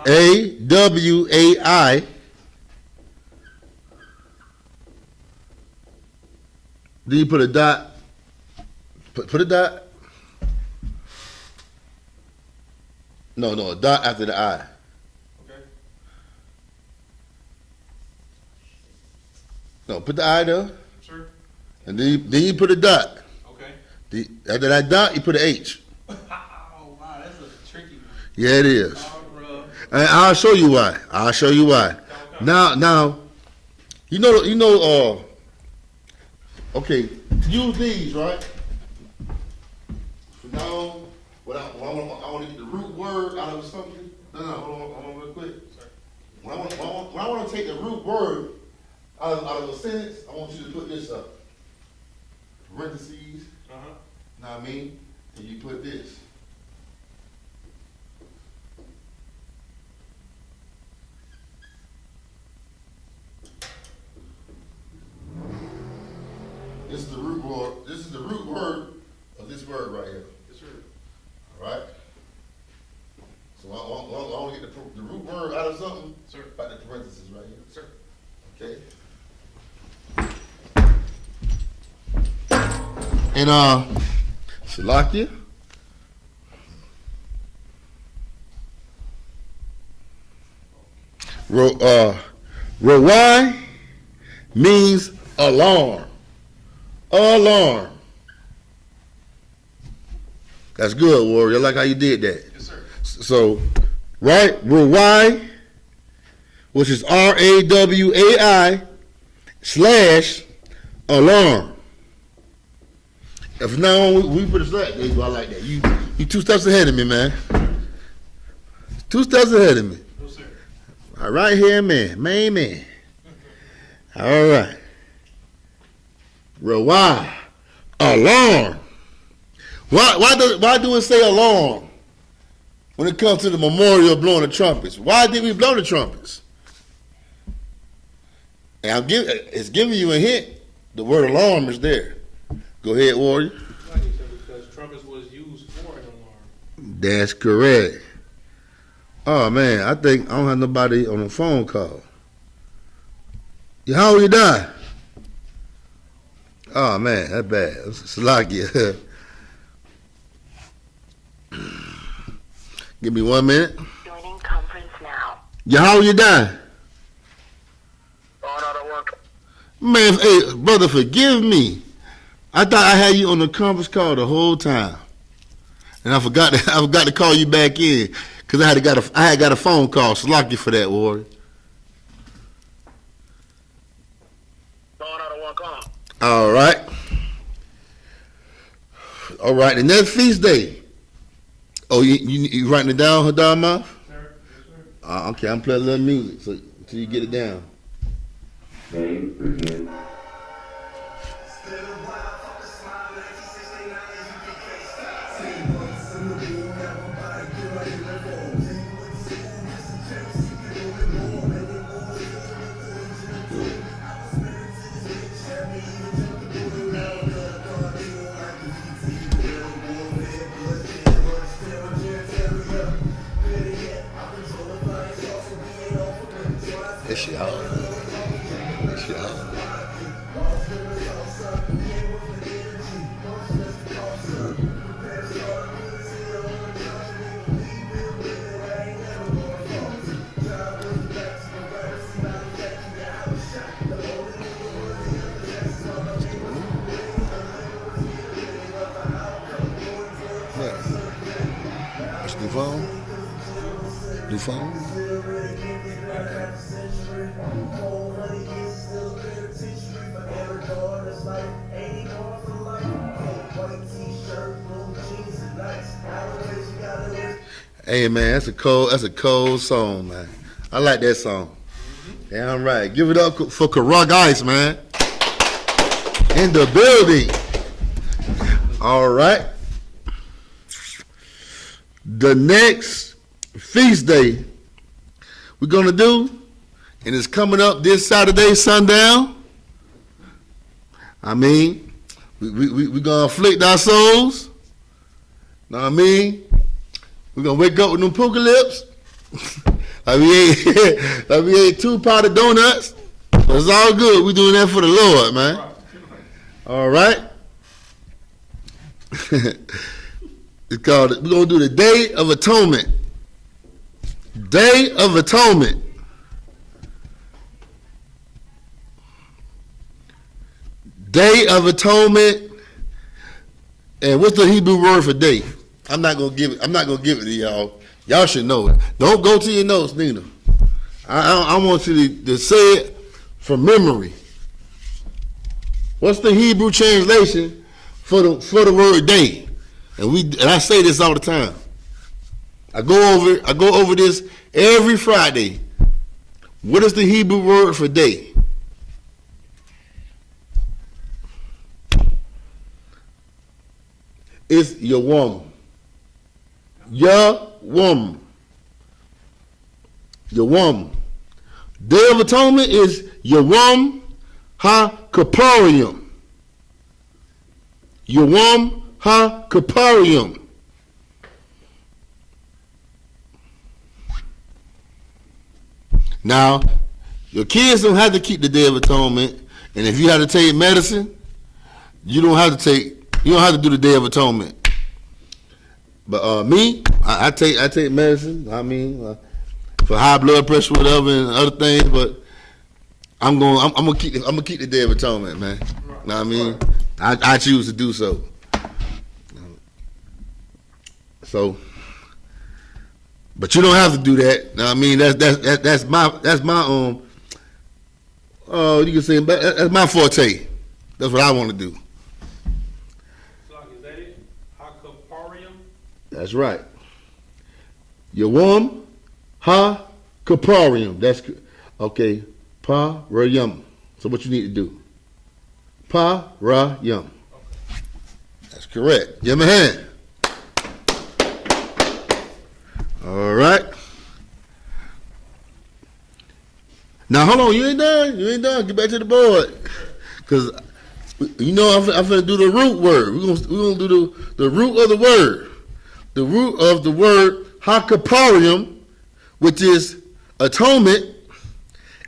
Speaker 4: A-W-A-I. Then you put a dot. Put a dot. No, a dot after the I.
Speaker 1: Okay.
Speaker 4: No, put the I there.
Speaker 1: Sure.
Speaker 4: And then you put a dot.
Speaker 1: Okay.
Speaker 4: After that dot, you put an H.
Speaker 1: Oh, wow, that's a tricky one.
Speaker 4: Yeah, it is. And I'll show you why. Now, you know. Okay, use these, right? So now, I want to get the root word out of something. No, hold on real quick. When I want to take the root word out of a sentence, I want you to put this up. Parentheses. Know what I mean? And you put this. This is the root word. This is the root word of this word right here.
Speaker 1: Yes, sir.
Speaker 4: All right. So I want to get the root word out of something.
Speaker 1: Sir.
Speaker 4: By the parentheses right here.
Speaker 1: Sir.
Speaker 4: Okay. And Shalakia. Rawai means alarm. Alarm. That's good, warrior. I like how you did that.
Speaker 1: Yes, sir.
Speaker 4: So, right, Rawai, which is R-A-W-A-I / alarm. If now we put a slash, there you go. I like that. You 2 steps ahead of me, man. 2 steps ahead of me.
Speaker 1: No, sir.
Speaker 4: All right here, man. Main man. All right. Rawai. Alarm. Why do it say alarm when it comes to the memorial of blowing the trumpets? Why did we blow the trumpets? And it's giving you a hint. The word alarm is there. Go ahead, warrior.
Speaker 1: Because trumpets was used for an alarm.
Speaker 4: That's correct. Oh man, I think I don't have nobody on the phone call. How you die? Oh man, that's bad. Salakia. Give me 1 minute.
Speaker 5: Joining conference now.
Speaker 4: How you die?
Speaker 2: Oh, no, don't work.
Speaker 4: Man, hey, brother, forgive me. I thought I had you on the conference call the whole time, and I forgot to call you back in because I had got a phone call. Slock you for that, Warrior.
Speaker 2: Going out of one car.
Speaker 4: All right. All right. The next feast day. Oh, you writing it down, Hadama?
Speaker 1: Sir, yes, sir.
Speaker 4: Okay, I'm playing a little music so until you get it down. That shit hard. That shit hard. What's the phone? New phone? Hey man, that's a cold song, man. I like that song. Damn right. Give it up for Karug Ice, man. In the building. All right. The next feast day we're gonna do, and it's coming up this Saturday, sundown. I mean, we gonna afflict our souls. Know what I mean? We're gonna wake up with them puka lips. like we ate 2 powdered donuts. But it's all good. We doing that for the Lord, man. All right. It's called. We're gonna do the Day of Atonement. Day of Atonement. Day of Atonement. And what's the Hebrew word for day? I'm not gonna give it to y'all. Y'all should know it. Don't go to your notes, Nina. I want you to say it from memory. What's the Hebrew translation for the word day? And I say this all the time. I go over this every Friday. What is the Hebrew word for day? It's Yawam. Yawam. Yawam. Day of Atonement is Yawam HaKapparium. Yawam HaKapparium. Now, your kids don't have to keep the Day of Atonement, and if you have to take medicine, you don't have to do the Day of Atonement. But me, I take medicine. I mean, for high blood pressure, whatever, and other things. But I'm gonna keep the Day of Atonement, man. Right. Know what I mean? Right. I choose to do so. So, but you don't have to do that. Know what I mean? That's my you can say that's my forte. That's what I want to do.
Speaker 1: Is that it? Hakaparium?
Speaker 4: That's right. Yawam HaKapparium. That's okay. Parayum. So what you need to do? Parayum. Okay. That's correct. Give me a hand. All right. Now hold on. You ain't done. Get back to the board. Because you know I'm finna do the root word. We're gonna do the root of the word. The root of the word Hakaparium, which is atonement,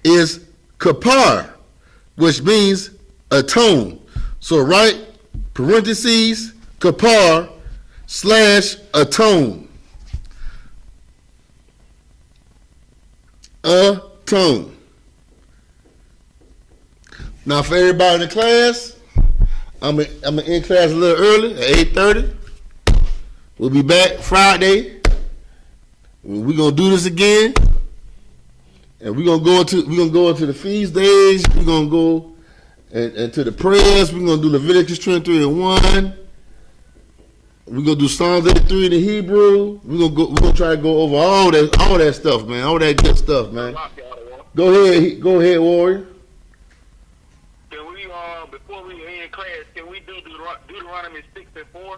Speaker 4: is kapar, which means atone. So write parentheses kapar / atone. Atone. Now for everybody in the class, I'm in class a little early at 8:30. We'll be back Friday. We're gonna do this again, and we're gonna go into the feast days. We're gonna go and to the prayers. We're gonna do Leviticus 23:1. We're gonna do Psalms 83 in the Hebrew. We're gonna try to go over all that stuff, man. All that good stuff, man. Go ahead, Warrior.
Speaker 2: Can we before we end class, can we do Deuteronomy 6:4?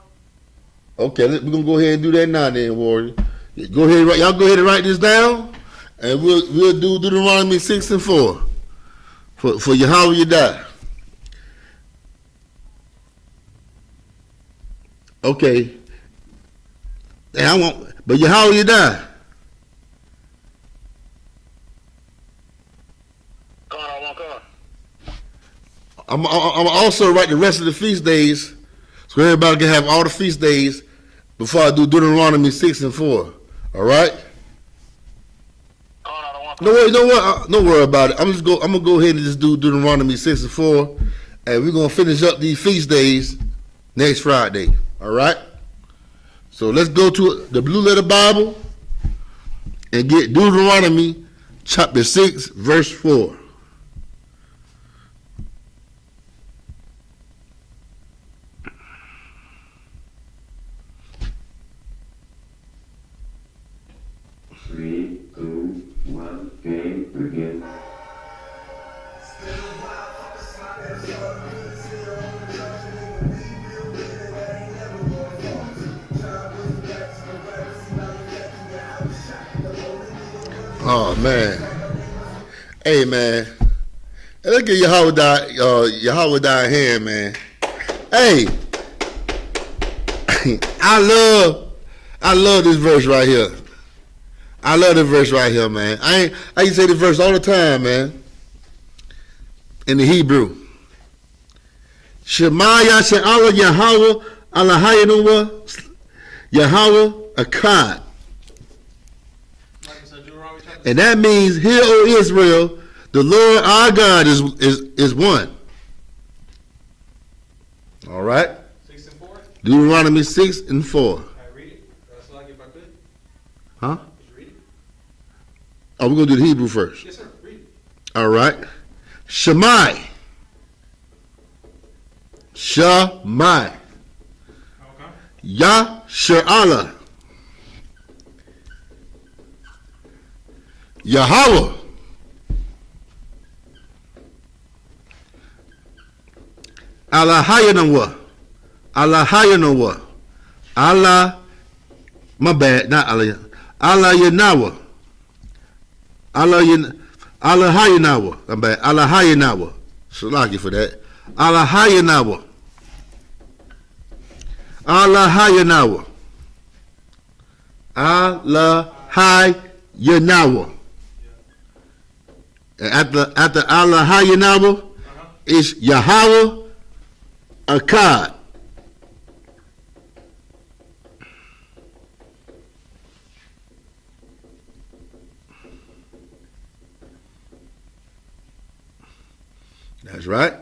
Speaker 4: Okay, we're gonna go ahead and do that now, then, Warrior. Go ahead, y'all go ahead and write this down, and we'll do Deuteronomy 6:4 for Yahweh Yadai. Okay. And but Yahweh Yadai. I'm also write the rest of the feast days, so everybody can have all the feast days before I do Deuteronomy 6:4. All right? No worry about it. I'm gonna go ahead and just do Deuteronomy 6:4, and we're gonna finish up these feast days next Friday. All right? So let's go to the Blue Letter Bible and get Deuteronomy chapter 6, verse 4.
Speaker 6: Three, two, one, game, begin.
Speaker 4: Oh man, hey man, hey, look at Yahweh die here, man. Hey, I love this verse right here. I love this verse right here, man. I used to say this verse all the time, man. In the Hebrew, Shema Yashe'Allah Yahweh Allahayinua Yahweh Akkad. And that means, hear, O Israel, the Lord our God is one. All right?
Speaker 1: 6 and 4?
Speaker 4: Deuteronomy 6:4.
Speaker 1: All right, read it. That's like if I could.
Speaker 4: Huh?
Speaker 1: Just read it.
Speaker 4: Oh, we're going to do the Hebrew first.
Speaker 1: Yes, sir. Read it.
Speaker 4: All right. Shemai. Shemai.
Speaker 1: Okay.
Speaker 4: Yashe'Allah. Yahweh. Allahayinawa. Allahayinawa. Allah, my bad, not Allah. Allahayinawa. Allahayinawa. I'm bad. Allahayinawa. Shalaki for that. Allahayinawa. Allahayinawa. Allahayinawa. And after Allahayinawa is Yahweh Akkad. That's right.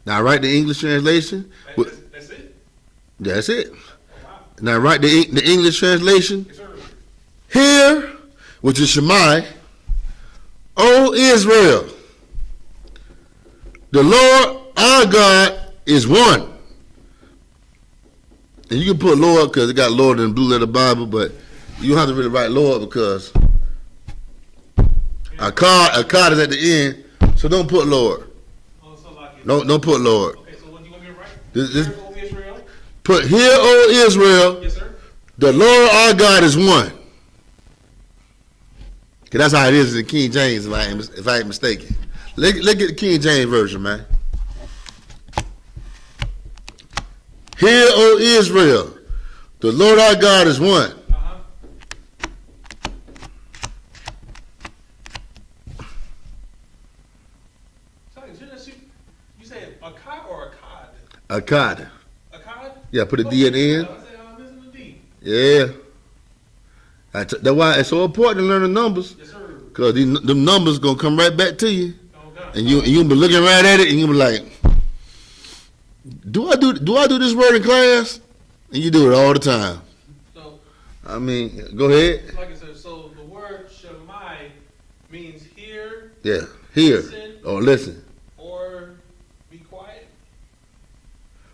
Speaker 4: Now write the English translation.
Speaker 1: That's it?
Speaker 4: That's it.
Speaker 1: Oh, wow.
Speaker 4: Now write the English translation.
Speaker 1: Yes, sir.
Speaker 4: Hear, which is Shemai, O Israel, the Lord our God is one. And you can put Lord because it got Lord in the Blue Letter Bible, but you don't have to really write Lord because Akkad is at the end, so don't put Lord.
Speaker 1: Oh, so like
Speaker 4: Don't put Lord.
Speaker 1: Okay, so what do you want me to write?
Speaker 4: This-
Speaker 1: Hear, O Israel?
Speaker 4: Put, Hear, O Israel,
Speaker 1: Yes, sir.
Speaker 4: the Lord our God is one. Cause that's how it is in King James, if I ain't mistaken. Look at the King James version, man. Hear, O Israel, the Lord our God is one.
Speaker 1: Uh-huh. Sorry, you said a cod or a cod?
Speaker 4: Akkad.
Speaker 1: A cod?
Speaker 4: Yeah, put a D at the end.
Speaker 1: I said, I'm missing the D.
Speaker 4: Yeah. That's why it's so important to learn the numbers.
Speaker 1: Yes, sir.
Speaker 4: Cause them numbers gonna come right back to you.
Speaker 1: Oh, God.
Speaker 4: And you be looking right at it and you be like, Do I do this word in class? And you do it all the time.
Speaker 1: So,
Speaker 4: I mean, go ahead.
Speaker 1: like I said, so the word Shemai means hear,
Speaker 4: Yeah, hear
Speaker 1: listen,
Speaker 4: or listen.
Speaker 1: or be quiet.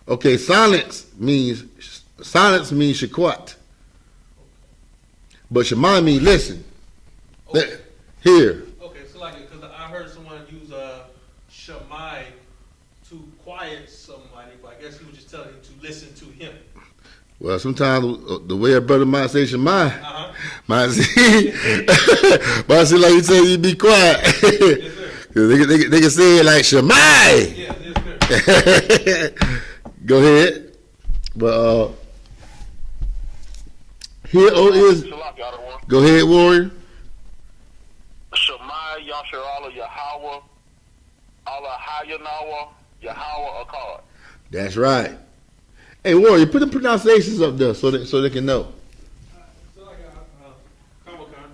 Speaker 4: Okay, silence means shakwat. But Shema means listen.
Speaker 1: Okay.
Speaker 4: Hear.
Speaker 1: Okay, so like, because I heard someone use Shemai to quiet somebody, but I guess he was just telling him to listen to him.
Speaker 4: Well, sometimes the way a brother might say Shema, might say, might say like you say you be quiet.
Speaker 1: Yes, sir.
Speaker 4: they can say it like Shemai.
Speaker 1: Yeah, yes, sir.
Speaker 4: Go ahead. But here is.
Speaker 2: Shalak, y'all the one.
Speaker 4: Go ahead, warrior.
Speaker 2: Shemai Yasharala Yahweh, Allah Hayanawa, Yahweh Akkad.
Speaker 4: That's right. Hey, warrior, put the pronunciations up there so they can know.
Speaker 1: So like Comic-Con.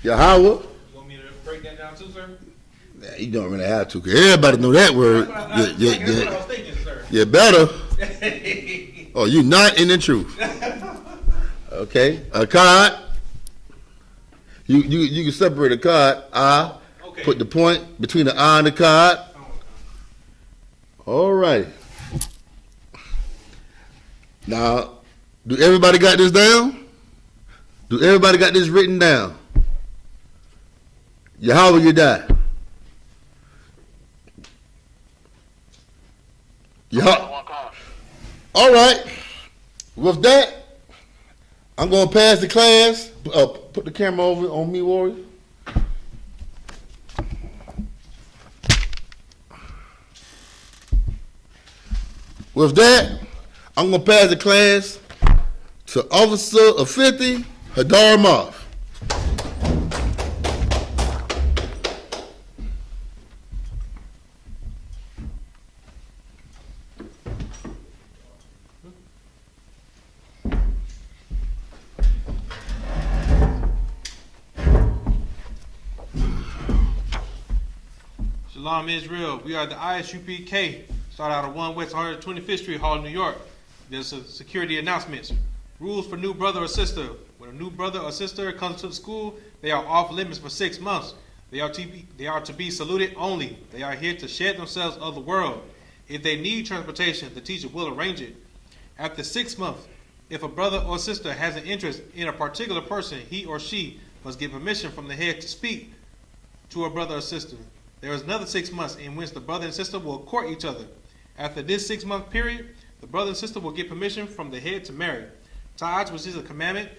Speaker 4: Yahweh.
Speaker 1: You want me to break that down too, sir?
Speaker 4: Nah, you don't really have to, 'cause everybody know that word.
Speaker 1: That's what I was thinking, sir.
Speaker 4: You better. Oh, you not in the truth. Okay, a card. You can separate a card.
Speaker 1: Okay.
Speaker 4: Put the point between the and the card. All right. Now, do everybody got this down? Do everybody got this written down? Yahweh, you die. All right. With that, I'm going to pass the class. Put the camera over on me, warrior. With that, I'm going to pass the class to Officer of 50, Hadar Moff.
Speaker 1: Shalom, Israel. We are the I.S.U.P.K. Start out of 1 West 125th Street, Hall, New York. There's a security announcements. Rules for new brother or sister. When a new brother or sister comes to the school, they are off limits for 6 months. They are to be saluted only. They are here to shed themselves of the world. If they need transportation, the teacher will arrange it. After 6 months, if a brother or sister has an interest in a particular person, he or she must get permission from the head to speak to a brother or sister. There is another 6 months in which the brother and sister will court each other. After this 6 month period, the brother and sister will get permission from the head to marry. Tithes, which is a commandment,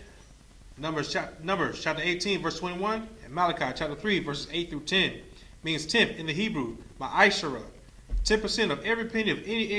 Speaker 1: Numbers chapter 18, verse 21, and Malachi chapter 3, verses 8 through 10, means tenth in the Hebrew, ma'ashara. 10% of every penny of any